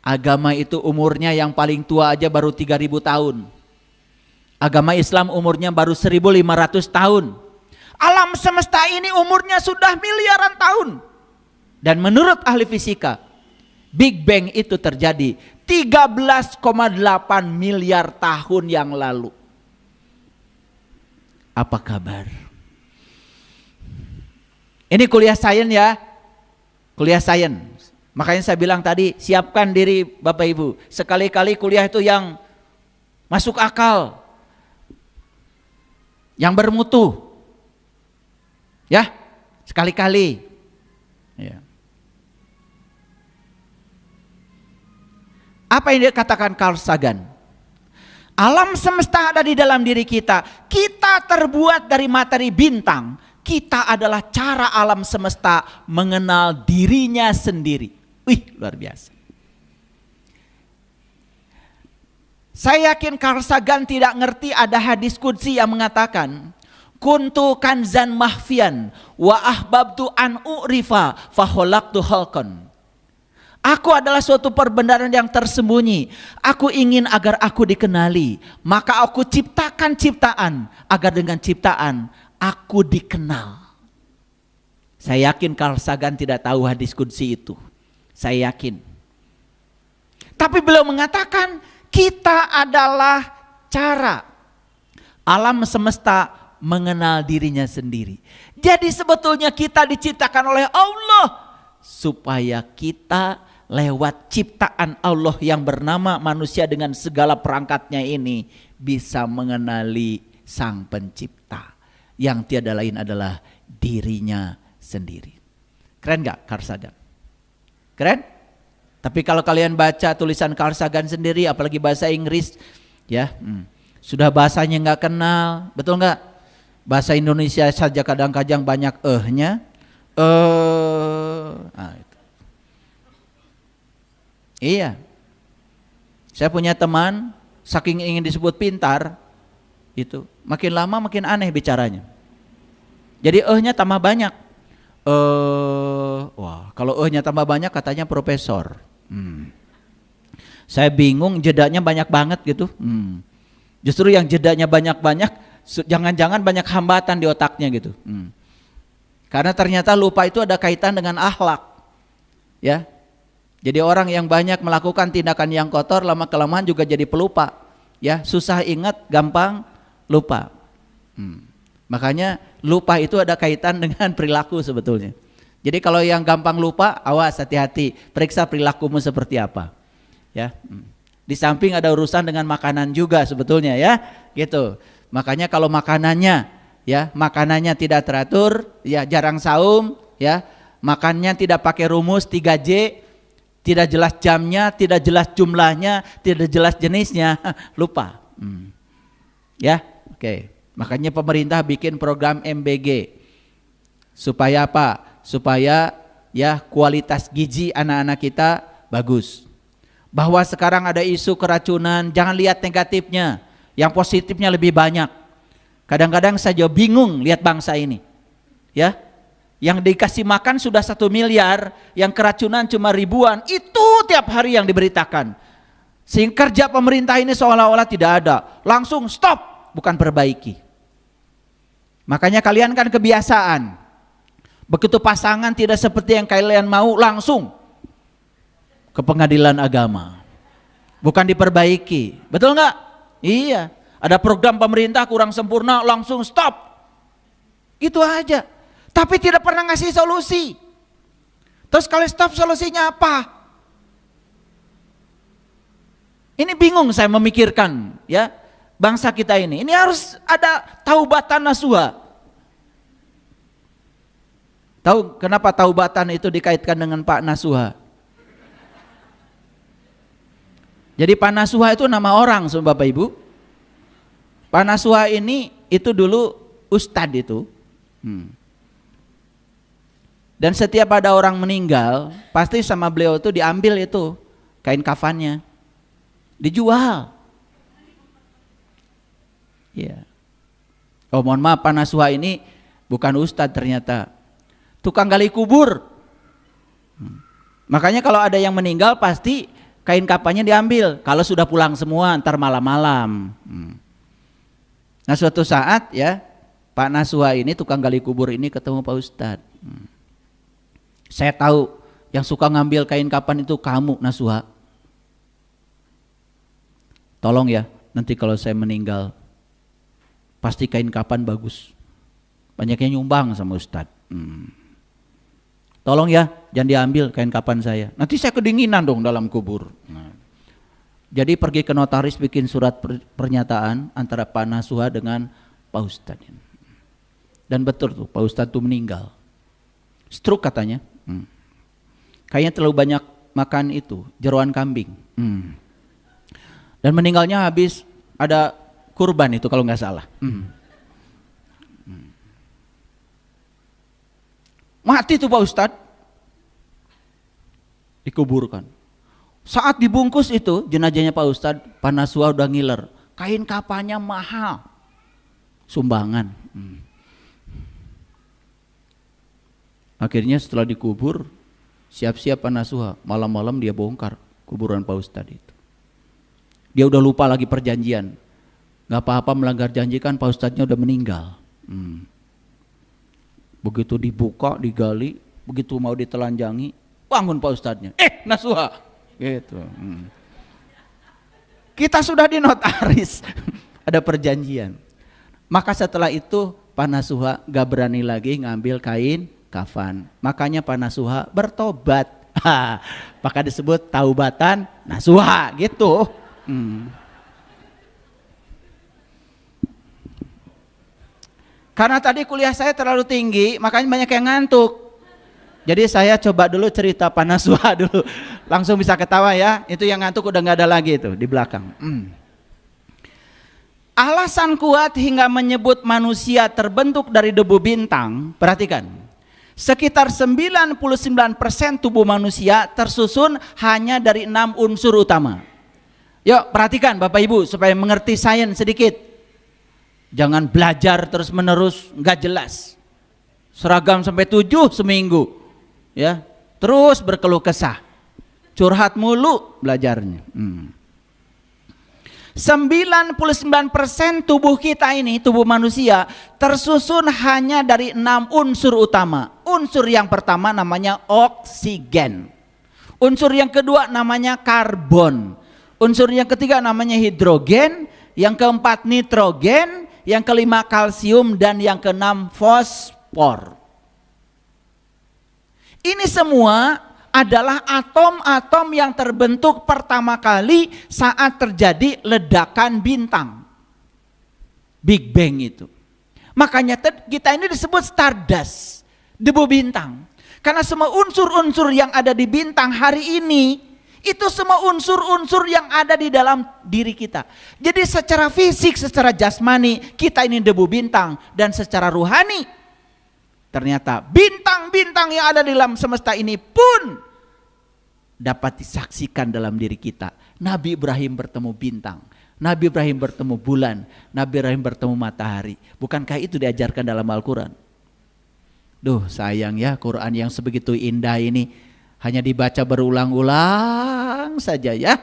agama itu umurnya yang paling tua aja baru 3.000 tahun. Agama Islam umurnya baru 1.500 tahun. Alam semesta ini umurnya sudah miliaran tahun. Dan menurut ahli fisika, Big Bang itu terjadi 13,8 miliar tahun yang lalu. Apa kabar? Ini kuliah sains ya. Kuliah sains. Makanya saya bilang tadi, siapkan diri Bapak Ibu. Sekali-kali kuliah itu yang masuk akal. Yang bermutu. Ya, sekali-kali. Ya. Apa yang dikatakan Carl Sagan? Alam semesta ada di dalam diri kita. Kita terbuat dari materi bintang. Kita adalah cara alam semesta mengenal dirinya sendiri. Wih, luar biasa. Saya yakin Carl Sagan tidak ngerti ada hadis qudsi yang mengatakan kuntu kanzan mahfian wa ahbabtu an u'rifa faholaktu halkon. Aku adalah suatu perbendaharaan yang tersembunyi. Aku ingin agar aku dikenali. Maka aku ciptakan ciptaan agar dengan ciptaan aku dikenal. Saya yakin Carl Sagan tidak tahu hadis qudsi itu. Saya yakin. Tapi beliau mengatakan kita adalah cara alam semesta mengenal dirinya sendiri. Jadi sebetulnya kita diciptakan oleh Allah supaya kita lewat ciptaan Allah yang bernama manusia dengan segala perangkatnya ini bisa mengenali Sang Pencipta yang tiada lain adalah dirinya sendiri. Keren gak Carl Sagan? Keren? Tapi kalau kalian baca tulisan Carl Sagan sendiri, apalagi bahasa Inggris, ya, sudah bahasanya nggak kenal, betul nggak? Bahasa Indonesia saja kadang-kadang banyak nya, itu. Iya, saya punya teman, saking ingin disebut pintar, itu makin lama makin aneh bicaranya. Jadi nya tambah banyak. Wah, kalau nya tambah banyak katanya profesor. Saya bingung, jedanya banyak banget gitu. Justru yang jedanya banyak-banyak, jangan-jangan banyak hambatan di otaknya gitu. Karena ternyata lupa itu ada kaitan dengan akhlak. Ya, jadi orang yang banyak melakukan tindakan yang kotor lama kelamaan juga jadi pelupa. Ya, susah ingat, gampang lupa. Makanya lupa itu ada kaitan dengan perilaku sebetulnya. Jadi kalau yang gampang lupa, awas, hati-hati, periksa perilakumu seperti apa. Ya, di samping ada urusan dengan makanan juga sebetulnya ya, gitu. Makanya kalau makanannya, ya, makanannya tidak teratur, ya jarang saum, ya, makannya tidak pakai rumus 3J, tidak jelas jamnya, tidak jelas jumlahnya, tidak jelas jenisnya, lupa. Ya, oke. Makanya pemerintah bikin program MBG supaya apa? Supaya ya kualitas gizi anak-anak kita bagus. Bahwa sekarang ada isu keracunan, jangan lihat negatifnya, yang positifnya lebih banyak. Kadang-kadang saya bingung lihat bangsa ini, ya, yang dikasih makan sudah 1 miliar, yang keracunan cuma ribuan, itu tiap hari yang diberitakan. Sehingga kerja pemerintah ini seolah-olah tidak ada, langsung stop, bukan perbaiki. Makanya kalian kan kebiasaan, begitu pasangan tidak seperti yang kalian mau, langsung ke pengadilan agama, bukan diperbaiki, betul nggak? Iya, ada program pemerintah kurang sempurna, langsung stop, gitu aja. Tapi tidak pernah ngasih solusi. Terus kalau stop, solusinya apa? Ini bingung saya memikirkan, ya, bangsa kita ini harus ada taubatan nasuha. Tahu kenapa taubatan itu dikaitkan dengan Pak Nasuha? Jadi Pak Nasuha itu nama orang, Bapak Ibu. Pak Nasuha ini itu dulu ustadz itu. Dan setiap ada orang meninggal, pasti sama beliau itu diambil itu kain kafannya, dijual. Ya. Oh mohon maaf, Pak Nasuha ini bukan ustadz ternyata, tukang gali kubur. Makanya kalau ada yang meninggal pasti kain kafannya diambil. Kalau sudah pulang semua, ntar malam-malam. Nah suatu saat ya, Pak Nasuha ini tukang gali kubur ini ketemu Pak Ustadz. Saya tahu yang suka ngambil kain kafan itu kamu, Nasuha. Tolong ya, nanti kalau saya meninggal, pasti kain kafan bagus. Banyaknya nyumbang sama Ustadz. Tolong ya, jangan diambil kain kafan saya. Nanti saya kedinginan dong dalam kubur. Jadi pergi ke notaris bikin surat pernyataan antara Pak Nasuha dengan Pak Ustadz. Dan betul tuh, Pak Ustadz tuh meninggal. Stroke katanya. Kayaknya terlalu banyak makan itu, jeroan kambing. Dan meninggalnya habis ada kurban itu kalau nggak salah. Mati tuh Pak Ustadz, dikuburkan. Saat dibungkus itu jenazahnya Pak Ustadz, Pak Nasuha udah ngiler, kain kafannya mahal, sumbangan. Akhirnya setelah dikubur, siap-siap Pak Nasuha, malam-malam dia bongkar kuburan Pak Ustadz itu. Dia udah lupa lagi perjanjian, nggak apa-apa melanggar janji kan Pak Ustadznya udah meninggal. Begitu dibuka, digali, begitu mau ditelanjangi, bangun Pak Ustadznya, Nasuha, gitu. Kita sudah di notaris, ada perjanjian. Maka setelah itu Pak Nasuha gak berani lagi ngambil kain kafan. Makanya Pak Nasuha bertobat. Maka disebut taubatan Nasuha, gitu. Karena tadi kuliah saya terlalu tinggi, makanya banyak yang ngantuk. Jadi saya coba dulu cerita Pak Nasuha dulu, langsung bisa ketawa ya. Itu yang ngantuk udah nggak ada lagi itu di belakang. Alasan kuat hingga menyebut manusia terbentuk dari debu bintang, perhatikan. Sekitar 99% tubuh manusia tersusun hanya dari 6 unsur utama. Yuk perhatikan Bapak Ibu supaya mengerti sains sedikit. Jangan belajar terus menerus nggak jelas. Seragam sampai 7 seminggu. Ya, terus berkeluh kesah, curhat mulu belajarnya. 99% tubuh kita ini, tubuh manusia tersusun hanya dari 6 unsur utama. Unsur yang pertama namanya oksigen, unsur yang kedua namanya karbon, unsur yang ketiga namanya hidrogen, yang keempat nitrogen, yang kelima kalsium, dan yang keenam fosfor. Ini semua adalah atom-atom yang terbentuk pertama kali saat terjadi ledakan bintang. Big Bang itu. Makanya kita ini disebut stardust, debu bintang. Karena semua unsur-unsur yang ada di bintang hari ini, itu semua unsur-unsur yang ada di dalam diri kita. Jadi secara fisik, secara jasmani, kita ini debu bintang. Dan secara ruhani, ternyata bintang-bintang yang ada di dalam semesta ini pun dapat disaksikan dalam diri kita. Nabi Ibrahim bertemu bintang, Nabi Ibrahim bertemu bulan, Nabi Ibrahim bertemu matahari. Bukankah itu diajarkan dalam Al-Quran? Duh sayang ya, Quran yang sebegitu indah ini hanya dibaca berulang-ulang saja ya.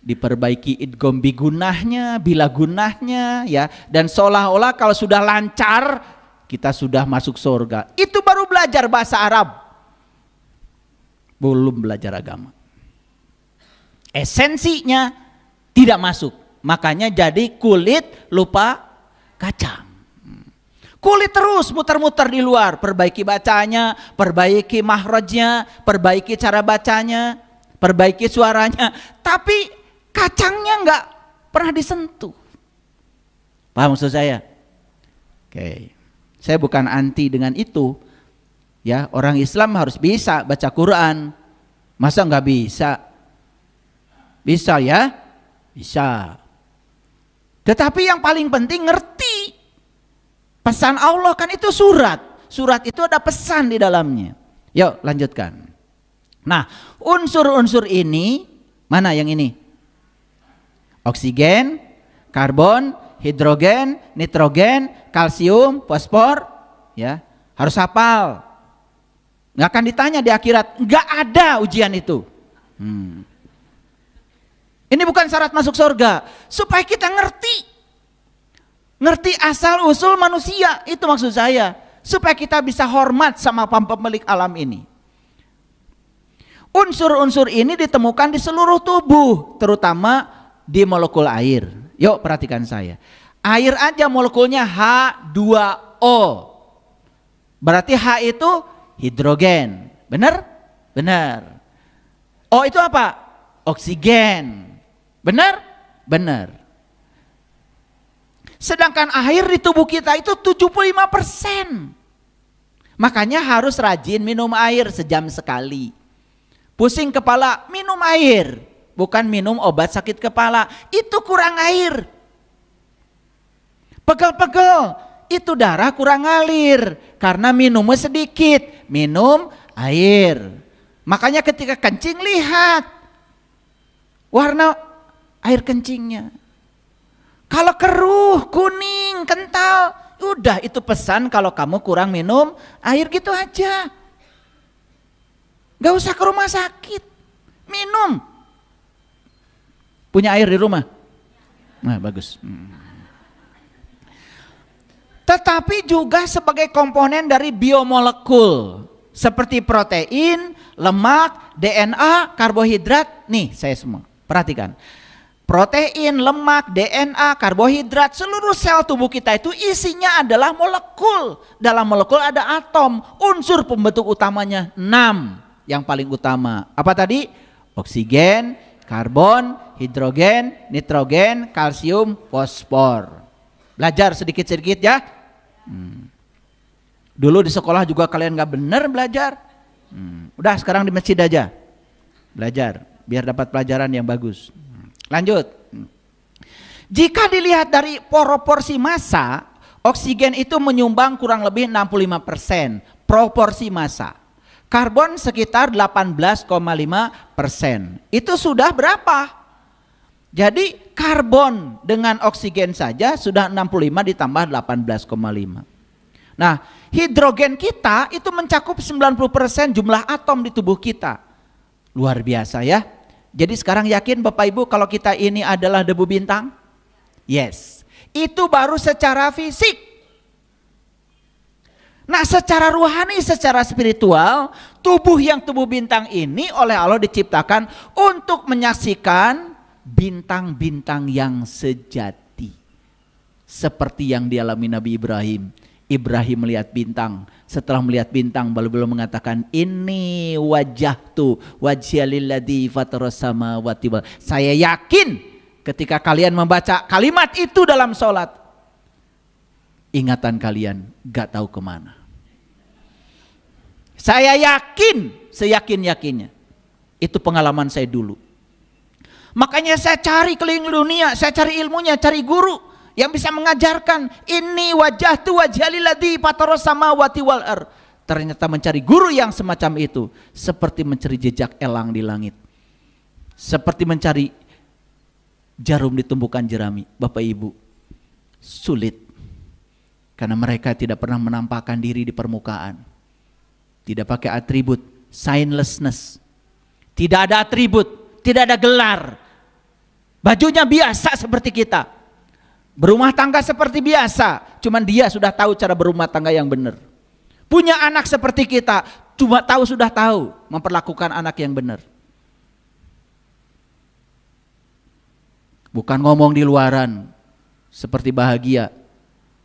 Diperbaiki idgham bigunahnya, bila gunahnya ya. Dan seolah-olah kalau sudah lancar kita sudah masuk surga. Itu baru belajar bahasa Arab, belum belajar agama. Esensinya tidak masuk. Makanya jadi kulit lupa kacang. Kulit terus muter-muter di luar. Perbaiki bacanya, perbaiki mahrajnya, perbaiki cara bacanya, perbaiki suaranya. Tapi kacangnya enggak pernah disentuh. Paham maksud saya? Oke. Saya bukan anti dengan itu. Ya, orang Islam harus bisa baca Quran. Masa enggak bisa? Bisa ya? Bisa. Tetapi yang paling penting ngerti pesan Allah, kan itu surat. Surat itu ada pesan di dalamnya. Yuk lanjutkan. Nah, unsur-unsur ini, mana yang ini? Oksigen, karbon, hidrogen, nitrogen, kalsium, fosfor, ya. Harus hafal. Nggak akan ditanya di akhirat, nggak ada ujian itu. Ini bukan syarat masuk surga, supaya kita ngerti asal usul manusia, itu maksud saya, supaya kita bisa hormat sama pemilik alam ini. Unsur-unsur ini ditemukan di seluruh tubuh, terutama di molekul air. Yuk perhatikan saya, air aja molekulnya H2O, berarti H itu hidrogen, benar? Benar. O itu apa? Oksigen. Benar? Benar. Sedangkan air di tubuh kita itu 75%. Makanya harus rajin minum air sejam sekali. Pusing kepala, minum air. Bukan minum obat sakit kepala. Itu kurang air. Pegel-pegel, itu darah kurang ngalir. Karena minumnya sedikit. Minum air. Makanya ketika kencing lihat warna air kencingnya. Kalau keruh, kuning, kental, udah itu pesan kalau kamu kurang minum air, gitu aja. Gak usah ke rumah sakit, minum. Punya air di rumah? Nah bagus. Tetapi juga sebagai komponen dari biomolekul, seperti protein, lemak, DNA, karbohidrat. Nih saya semua, perhatikan. Protein, lemak, DNA, karbohidrat, seluruh sel tubuh kita itu isinya adalah molekul. Dalam molekul ada atom, unsur pembentuk utamanya 6 yang paling utama. Apa tadi? Oksigen, karbon, hidrogen, nitrogen, kalsium, fosfor. Belajar sedikit-sedikit ya. Dulu di sekolah juga kalian gak bener belajar. Udah sekarang di masjid aja belajar, biar dapat pelajaran yang bagus. Lanjut. Jika dilihat dari proporsi massa, oksigen itu menyumbang kurang lebih 65% proporsi massa. Karbon sekitar 18,5%. Itu sudah berapa? Jadi karbon dengan oksigen saja sudah 65 ditambah 18,5. Nah, hidrogen kita itu mencakup 90% jumlah atom di tubuh kita. Luar biasa ya. Jadi sekarang yakin Bapak Ibu kalau kita ini adalah debu bintang? Yes. Itu baru secara fisik. Nah secara rohani, secara spiritual, tubuh yang tubuh bintang ini oleh Allah diciptakan untuk menyaksikan bintang-bintang yang sejati. Seperti yang dialami Nabi Ibrahim. Ibrahim melihat bintang, setelah melihat bintang belum mengatakan ini wajahtu wajhalilladzi fataras samawati wal. Saya yakin ketika kalian membaca kalimat itu dalam sholat, ingatan kalian gak tahu kemana. Saya yakin, seyakin-yakinnya. Itu pengalaman saya dulu. Makanya saya cari keliling dunia, saya cari ilmunya, cari guru yang bisa mengajarkan ini wajah tu wajhalilladzi fataras samawati wal ardh. Ternyata mencari guru yang semacam itu seperti mencari jejak elang di langit. Seperti mencari jarum di tumpukan jerami. Bapak Ibu, sulit. Karena mereka tidak pernah menampakkan diri di permukaan. Tidak pakai atribut, signlessness. Tidak ada atribut, tidak ada gelar. Bajunya biasa seperti kita. Berumah tangga seperti biasa, cuman dia sudah tahu cara berumah tangga yang benar. Punya anak seperti kita, cuma sudah tahu memperlakukan anak yang benar. Bukan ngomong di luaran seperti bahagia,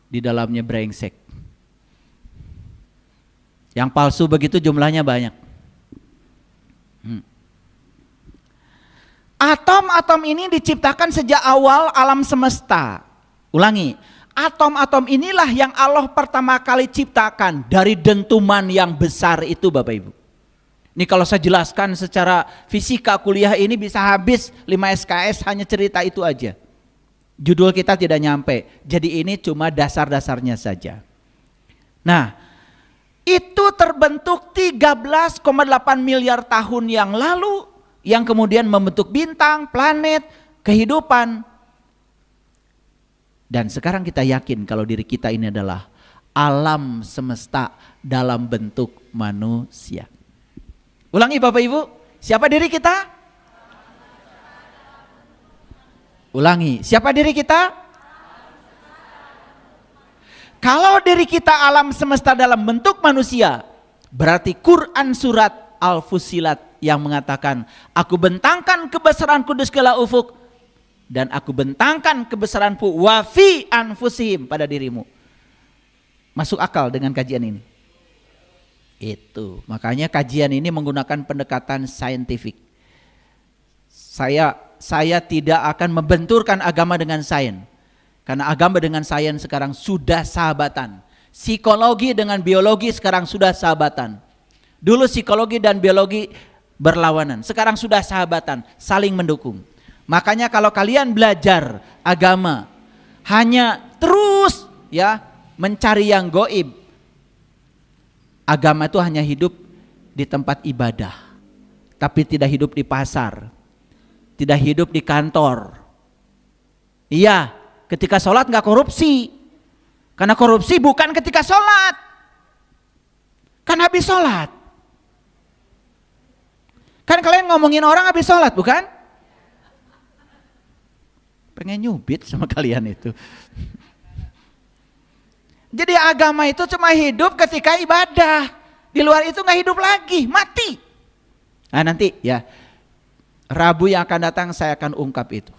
di dalamnya brengsek. Yang palsu begitu jumlahnya banyak. Atom-atom ini diciptakan sejak awal alam semesta. Ulangi, atom-atom inilah yang Allah pertama kali ciptakan dari dentuman yang besar itu, Bapak Ibu. Ini kalau saya jelaskan secara fisika kuliah ini bisa habis 5 SKS hanya cerita itu aja. Judul kita tidak nyampe, jadi ini cuma dasar-dasarnya saja. Nah, itu terbentuk 13,8 miliar tahun yang lalu, yang kemudian membentuk bintang, planet, kehidupan. Dan sekarang kita yakin kalau diri kita ini adalah alam semesta dalam bentuk manusia. Ulangi Bapak Ibu, siapa diri kita? Ulangi, siapa diri kita? Kalau diri kita alam semesta dalam bentuk manusia, berarti Quran surat Al-Fussilat yang mengatakan, aku bentangkan kebesaranku di segala ufuk, dan aku bentangkan kebesaranku wa fi anfusihim pada dirimu. Masuk akal dengan kajian ini? Itu, makanya kajian ini menggunakan pendekatan saintifik. Saya tidak akan membenturkan agama dengan sains. Karena agama dengan sains sekarang sudah sahabatan. Psikologi dengan biologi sekarang sudah sahabatan. Dulu psikologi dan biologi berlawanan. Sekarang sudah sahabatan, saling mendukung. Makanya kalau kalian belajar agama hanya terus ya mencari yang goib. Agama itu hanya hidup di tempat ibadah. Tapi tidak hidup di pasar. Tidak hidup di kantor. Iya, ketika sholat nggak korupsi. Karena korupsi bukan ketika sholat. Kan habis sholat. Kan kalian ngomongin orang habis sholat, bukan? Pengen nyubit sama kalian itu. Jadi agama itu cuma hidup ketika ibadah. Di luar itu nggak hidup lagi, mati. Nah nanti ya, Rabu yang akan datang saya akan ungkap itu.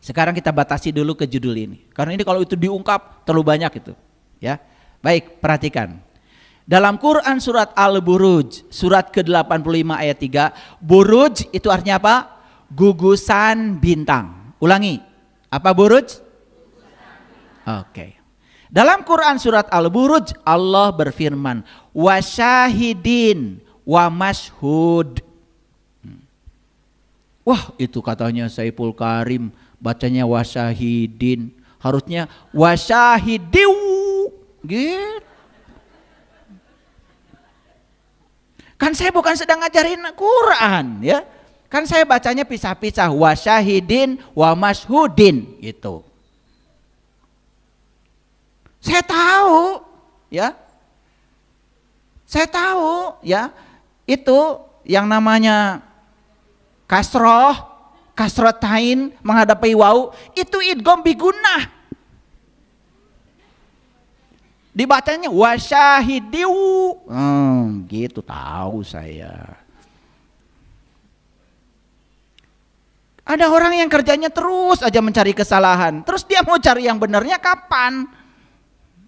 Sekarang kita batasi dulu ke judul ini. Karena ini kalau itu diungkap terlalu banyak itu. Ya, baik, perhatikan. Dalam Quran surat Al-Buruj, surat ke-85 ayat 3, buruj itu artinya apa? Gugusan bintang. Ulangi, apa buruj? Oke. Dalam Quran surat Al-Buruj Allah berfirman, wasyahidin wa mashhud. Wah, itu katanya Saiful Karim bacanya wasyahidin, harusnya wasyahidiu gitu. Kan saya bukan sedang ngajarin Quran ya. Kan saya bacanya pisah-pisah, wasyahidin wa mashhudin gitu. Saya tahu ya. Saya tahu ya, itu yang namanya kasroh, kasrotain menghadapi waw, itu idgham bigunah. Dibacanya wasyahidiu. Gitu tahu saya. Ada orang yang kerjanya terus aja mencari kesalahan. Terus dia mau cari yang benarnya kapan?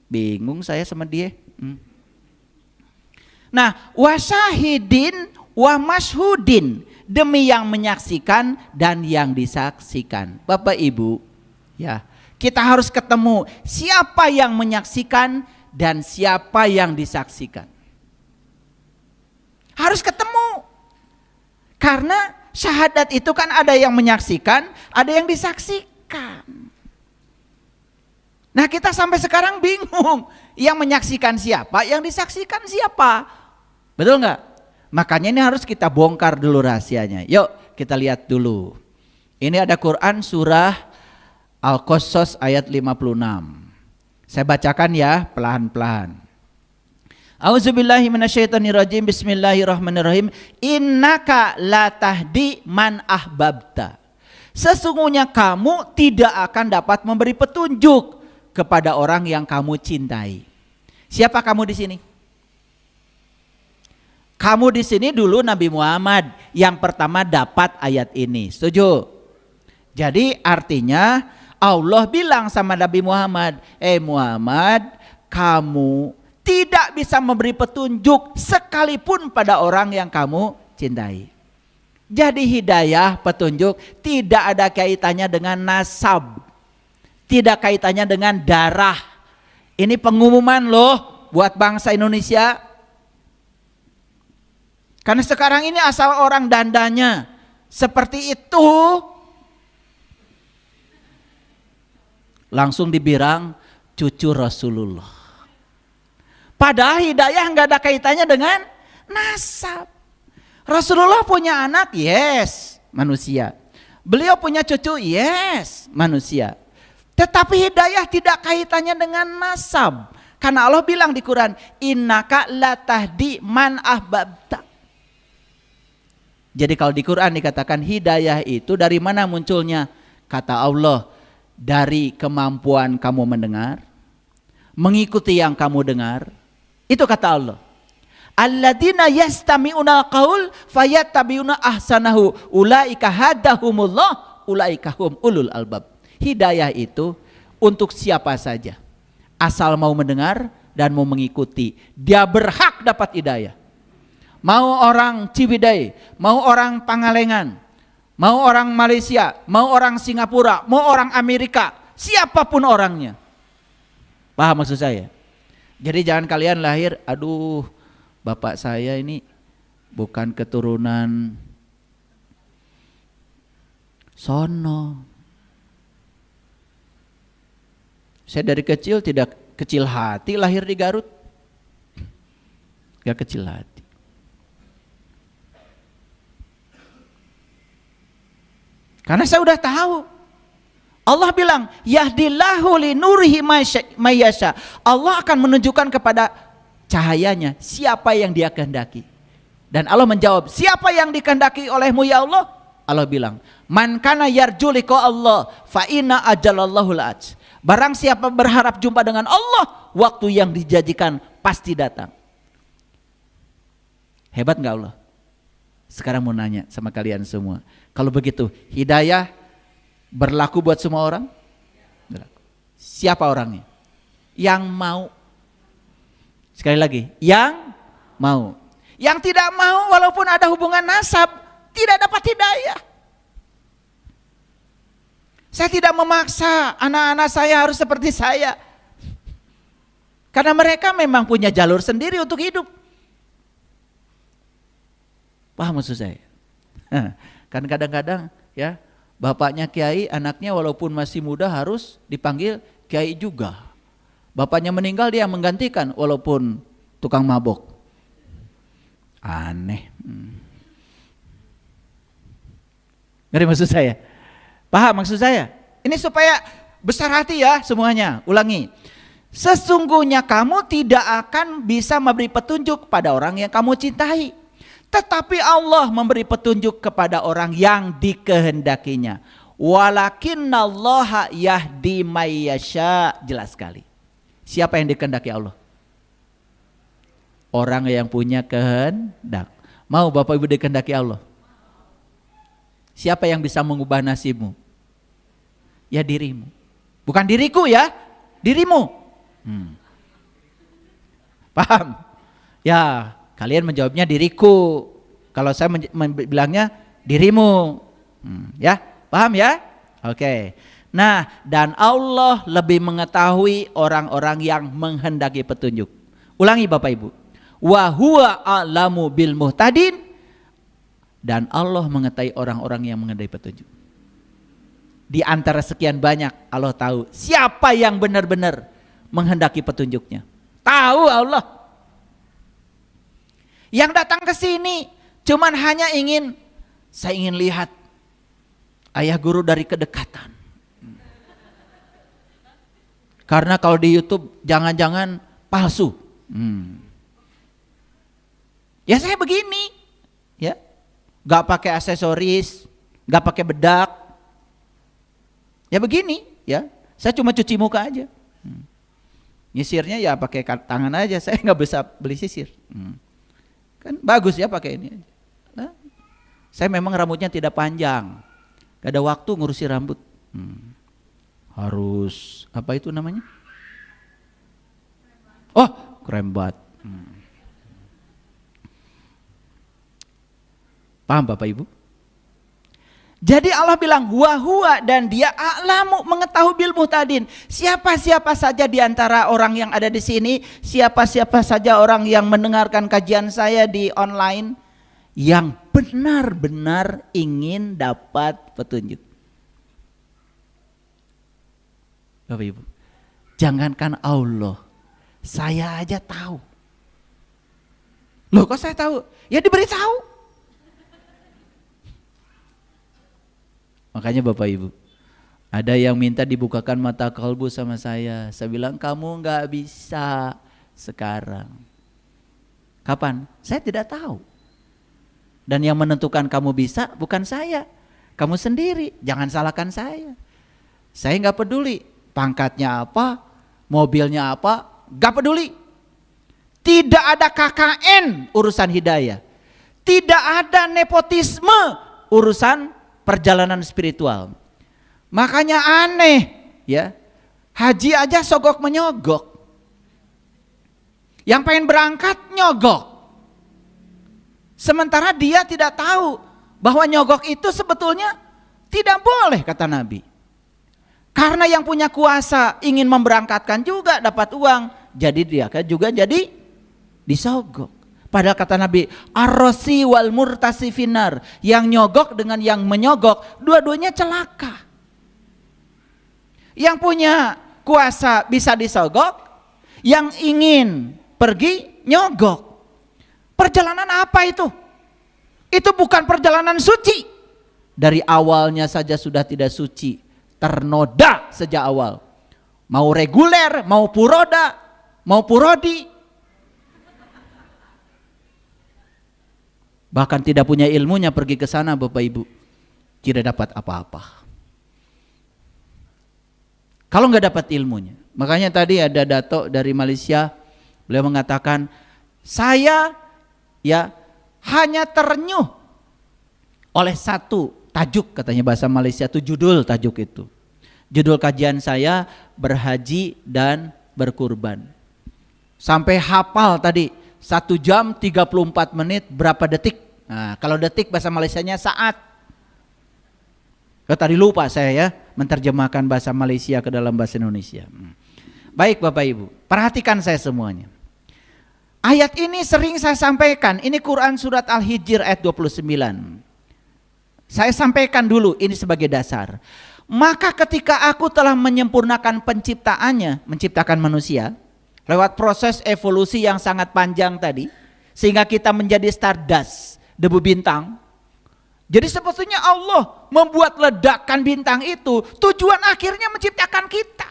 Bingung saya sama dia. Nah, wasyahidin wa mashhudin, demi yang menyaksikan dan yang disaksikan. Bapak Ibu, ya, kita harus ketemu siapa yang menyaksikan dan siapa yang disaksikan. Harus ketemu. Karena syahadat itu kan ada yang menyaksikan, ada yang disaksikan. Nah kita sampai sekarang bingung, yang menyaksikan siapa, yang disaksikan siapa, betul nggak? Makanya ini harus kita bongkar dulu rahasianya. Yuk kita lihat dulu. Ini ada Quran surah Al-Qasas ayat 56. Saya bacakan ya pelan-pelan. A'udzubillahi minasyaitonirrajim. Bismillahirrahmanirrahim. Innaka la tahdi man ahbabta. Sesungguhnya kamu tidak akan dapat memberi petunjuk kepada orang yang kamu cintai. Siapa kamu di sini? Kamu di sini dulu Nabi Muhammad yang pertama dapat ayat ini. Setuju? Jadi artinya Allah bilang sama Nabi Muhammad, Muhammad, kamu tidak bisa memberi petunjuk sekalipun pada orang yang kamu cintai. Jadi hidayah, petunjuk tidak ada kaitannya dengan nasab, tidak kaitannya dengan darah. Ini pengumuman loh buat bangsa Indonesia. Karena sekarang ini asal orang dandanya seperti itu, langsung dibilang cucu Rasulullah. Padahal hidayah nggak ada kaitannya dengan nasab. Rasulullah punya anak, yes, manusia. Beliau punya cucu, yes, manusia. Tetapi hidayah tidak kaitannya dengan nasab. Karena Allah bilang di Quran, innaka la tahdi man ahbabta. Jadi kalau di Quran dikatakan hidayah itu dari mana munculnya? Kata Allah, dari kemampuan kamu mendengar, mengikuti yang kamu dengar. Itu kata Allah. Alladzina yastami'unal qaul fayattabi'una ahsanahu ulaika hadahumullah ulaika hum ulul albab. Hidayah itu untuk siapa saja, asal mau mendengar dan mau mengikuti, dia berhak dapat hidayah. Mau orang Ciwidey, mau orang Pangalengan, mau orang Malaysia, mau orang Singapura, mau orang Amerika, siapapun orangnya. Paham maksud saya? Jadi jangan kalian lahir, aduh bapak saya ini bukan keturunan sono. Saya dari kecil tidak kecil hati lahir di Garut. Gak kecil hati. Karena saya udah tahu. Allah bilang, yahdillahu li nurihi mayyasha. Allah akan menunjukkan kepada cahayanya siapa yang dia kehendaki. Dan Allah menjawab, siapa yang dikehendaki olehmu ya Allah? Allah bilang, man kana yarju liqa Allah fa inna ajalallahu la'at. Barang siapa berharap jumpa dengan Allah, waktu yang dijanjikan pasti datang. Hebat enggak Allah? Sekarang mau nanya sama kalian semua. Kalau begitu, hidayah berlaku buat semua orang? Berlaku. Siapa orangnya? Yang mau. Sekali lagi, yang mau. Yang tidak mau walaupun ada hubungan nasab, tidak dapat hidayah. Saya tidak memaksa anak-anak saya harus seperti saya. Karena mereka memang punya jalur sendiri untuk hidup. Paham maksud saya? Kan kadang-kadang ya, bapaknya kiai, anaknya walaupun masih muda harus dipanggil kiai juga. Bapaknya meninggal dia menggantikan walaupun tukang mabok. Aneh. Ngerti maksud saya? Paham maksud saya? Ini supaya besar hati ya semuanya. Ulangi. Sesungguhnya kamu tidak akan bisa memberi petunjuk pada orang yang kamu cintai. Tetapi Allah memberi petunjuk kepada orang yang dikehendakinya. Walakinnallaha yahdi may yasha. Jelas sekali. Siapa yang dikehendaki Allah? Orang yang punya kehendak. Mau Bapak Ibu dikehendaki Allah? Siapa yang bisa mengubah nasibmu? Ya dirimu. Bukan diriku ya, dirimu. Paham? Ya, kalian menjawabnya diriku. Kalau saya bilangnya dirimu. Ya, paham ya? Oke. Nah, dan Allah lebih mengetahui orang-orang yang menghendaki petunjuk. Ulangi Bapak Ibu. Wa huwa a'lamu bil muhtadin. Dan Allah mengetahui orang-orang yang menghendaki petunjuk. Di antara sekian banyak, Allah tahu siapa yang benar-benar menghendaki petunjuknya. Tahu Allah. Yang datang ke sini cuman hanya saya ingin lihat ayah guru dari kedekatan. Karena kalau di YouTube jangan-jangan palsu. Ya saya begini, ya, gak pakai aksesoris, gak pakai bedak, ya begini, ya, saya cuma cuci muka aja. Nyisirnya ya pakai tangan aja, saya nggak bisa beli sisir. Kan bagus ya pakai ini aja. Nah, saya memang rambutnya tidak panjang, gak ada waktu ngurusi rambut. Harus apa itu namanya? Oh, krembat. Paham Bapak Ibu? Jadi Allah bilang huwa dan dia a'lamu, mengetahui bil muhtadin. Siapa-siapa saja di antara orang yang ada di sini, siapa-siapa saja orang yang mendengarkan kajian saya di online yang benar-benar ingin dapat petunjuk. Bapak Ibu, jangankan Allah, saya aja tahu. Loh kok saya tahu? Ya diberitahu. Makanya Bapak Ibu, ada yang minta dibukakan mata kalbu sama saya. Saya bilang kamu nggak bisa sekarang. Kapan? Saya tidak tahu. Dan yang menentukan kamu bisa bukan saya, kamu sendiri. Jangan salahkan saya. Saya nggak peduli pangkatnya apa, mobilnya apa, nggak peduli. Tidak ada KKN urusan hidayah. Tidak ada nepotisme urusan perjalanan spiritual. Makanya aneh ya, haji aja sogok menyogok, yang pengen berangkat nyogok, sementara dia tidak tahu bahwa nyogok itu sebetulnya tidak boleh kata Nabi. Karena yang punya kuasa ingin memberangkatkan juga dapat uang, jadi dia juga jadi disogok. Padahal kata Nabi, ar-rasi wal murtasi finar, yang nyogok dengan yang menyogok, dua-duanya celaka. Yang punya kuasa bisa disogok, yang ingin pergi nyogok. Perjalanan apa itu? Itu bukan perjalanan suci. Dari awalnya saja sudah tidak suci, ternoda sejak awal. Mau reguler, mau puroda, mau purodi. Bahkan tidak punya ilmunya pergi ke sana Bapak Ibu, tidak dapat apa-apa. Kalau nggak dapat ilmunya, makanya tadi ada dato dari Malaysia, beliau mengatakan, saya ya hanya terenyuh oleh satu tajuk, katanya bahasa Malaysia itu judul tajuk itu. Judul kajian saya berhaji dan berkurban. Sampai hafal tadi. 1 jam 34 menit berapa detik? Nah, kalau detik bahasa Malaysianya saat. Tadi lupa saya ya menerjemahkan bahasa Malaysia ke dalam bahasa Indonesia. Baik Bapak Ibu, perhatikan saya semuanya. Ayat ini sering saya sampaikan, ini Quran surat Al-Hijr ayat 29. Saya sampaikan dulu ini sebagai dasar. Maka ketika aku telah menyempurnakan penciptaannya, menciptakan manusia, lewat proses evolusi yang sangat panjang tadi, sehingga kita menjadi stardust, debu bintang. Jadi sebetulnya Allah membuat ledakan bintang itu tujuan akhirnya menciptakan kita.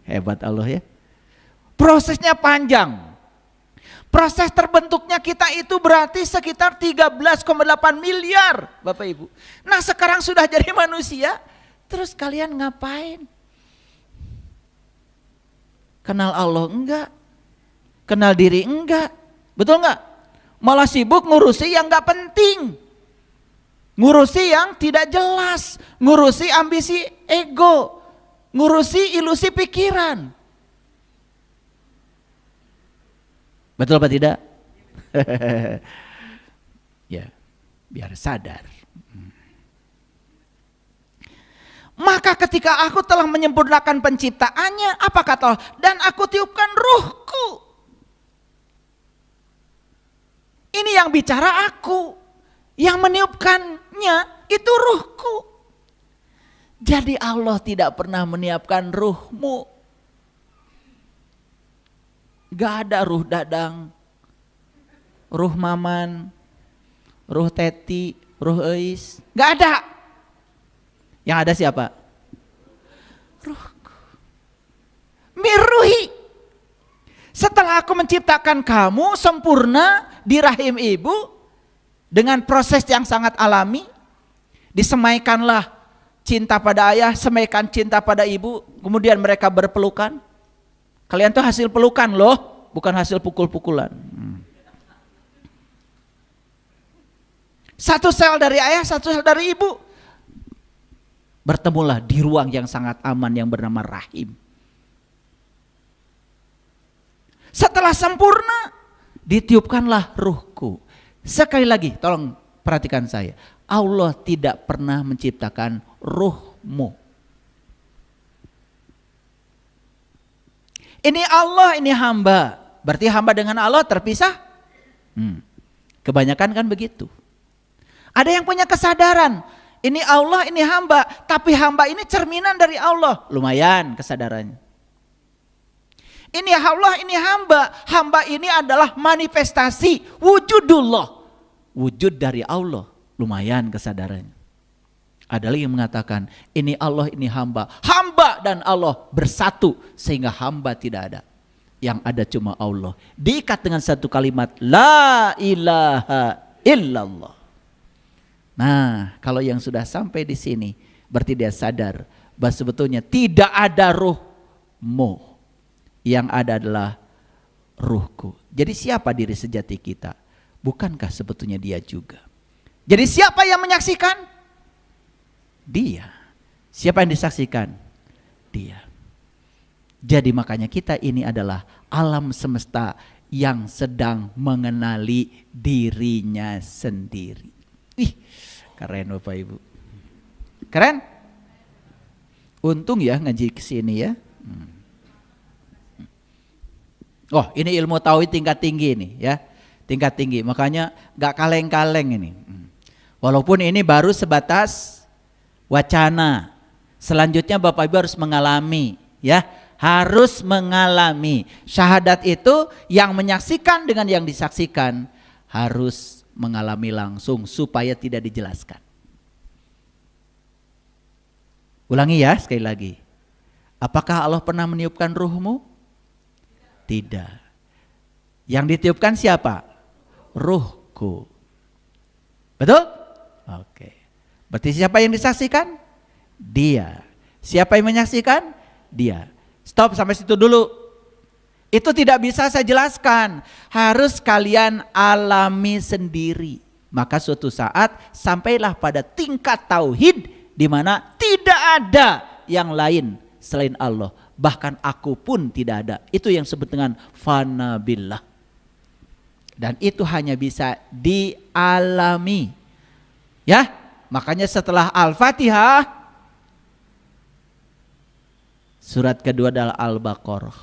Hebat Allah ya. Prosesnya panjang. Proses terbentuknya kita itu berarti sekitar 13,8 miliar Bapak Ibu. Nah sekarang sudah jadi manusia, terus kalian ngapain? Kenal Allah enggak, kenal diri enggak, betul enggak? Malah sibuk ngurusi yang enggak penting, ngurusi yang tidak jelas, ngurusi ambisi ego, ngurusi ilusi pikiran. Betul apa tidak? Ya, biar sadar. Maka ketika aku telah menyempurnakan penciptaannya, apa kata Allah? Dan aku tiupkan ruhku. Ini yang bicara aku. Yang meniupkannya itu ruhku. Jadi Allah tidak pernah meniupkan ruhmu. Gak ada ruh Dadang, ruh Maman, ruh Teti, ruh Eis. Gak ada. Yang ada siapa? Ruhku. Miruhi. Setelah aku menciptakan kamu sempurna di rahim ibu dengan proses yang sangat alami, disemaikanlah cinta pada ayah, semaikan cinta pada ibu, kemudian mereka berpelukan. Kalian tuh hasil pelukan loh, bukan hasil pukul-pukulan. Satu sel dari ayah, satu sel dari ibu. Bertemulah di ruang yang sangat aman yang bernama rahim. Setelah sempurna, ditiupkanlah ruhku. Sekali lagi, tolong perhatikan saya. Allah tidak pernah menciptakan ruhmu. Ini Allah, ini hamba. Berarti hamba dengan Allah terpisah? Kebanyakan kan begitu. Ada yang punya kesadaran. Ini Allah, ini hamba. Tapi hamba ini cerminan dari Allah. Lumayan kesadarannya. Ini Allah, ini hamba. Hamba ini adalah manifestasi wujudullah. Wujud dari Allah. Lumayan kesadarannya. Ada lagi yang mengatakan, ini Allah, ini hamba. Hamba dan Allah bersatu sehingga hamba tidak ada. Yang ada cuma Allah. Diikat dengan satu kalimat, la ilaha illallah. Nah, kalau yang sudah sampai di sini, berarti dia sadar bahwa sebetulnya tidak ada ruhmu. Yang ada adalah ruhku. Jadi siapa diri sejati kita? Bukankah sebetulnya dia juga? Jadi siapa yang menyaksikan? Dia. Siapa yang disaksikan? Dia. Jadi makanya kita ini adalah alam semesta yang sedang mengenali dirinya sendiri. Ih, keren Bapak Ibu. Keren? Untung ya ngaji kesini ya. Oh, ini ilmu tauhid tingkat tinggi nih ya. Tingkat tinggi. Makanya gak kaleng-kaleng ini. Walaupun ini baru sebatas wacana. Selanjutnya Bapak Ibu harus mengalami ya. Harus mengalami. Syahadat itu yang menyaksikan dengan yang disaksikan harus mengalami langsung supaya tidak dijelaskan. Ulangi ya sekali lagi. Apakah Allah pernah meniupkan ruhmu? Tidak. Yang ditiupkan siapa? Ruhku. Betul? Oke. Berarti siapa yang disaksikan? Dia. Siapa yang menyaksikan? Dia. Stop sampai situ dulu. Itu tidak bisa saya jelaskan. Harus kalian alami sendiri. Maka suatu saat sampailah pada tingkat tauhid di mana tidak ada yang lain selain Allah. Bahkan aku pun tidak ada. Itu yang disebut dengan fana billah. Dan itu hanya bisa dialami. Ya, makanya setelah Al-Fatihah, surat kedua adalah Al-Baqarah.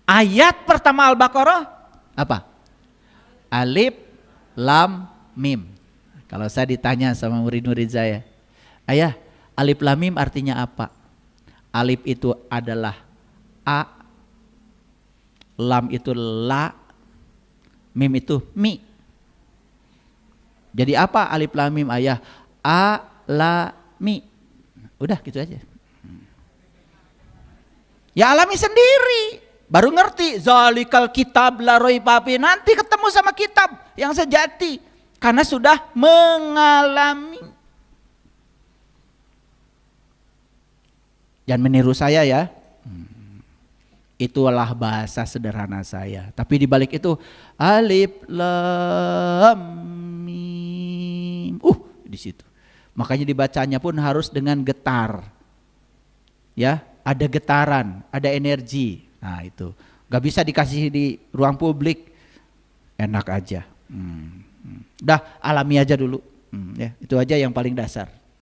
Ayat pertama Al-Baqarah apa? Alif, Lam, Mim. Kalau saya ditanya sama murid-murid saya, ayah, Alif Lam Mim artinya apa? Alif itu adalah A, Lam itu La, Mim itu Mi. Jadi apa Alif Lam Mim ayah? A, La, Mi. Udah gitu aja. Ya alami sendiri. Baru ngerti. Zalikal kitab la raiba fi. Nanti ketemu sama kitab yang sejati. Karena sudah mengalami. Jangan meniru saya ya. Itulah bahasa sederhana saya. Tapi di balik itu alif lam mim. Di situ. Makanya dibacanya pun harus dengan getar. Ya, ada getaran, ada energi. Nah, itu. Gak bisa dikasih di ruang publik. Enak aja. Udah alami aja dulu. Ya, itu aja yang paling dasar.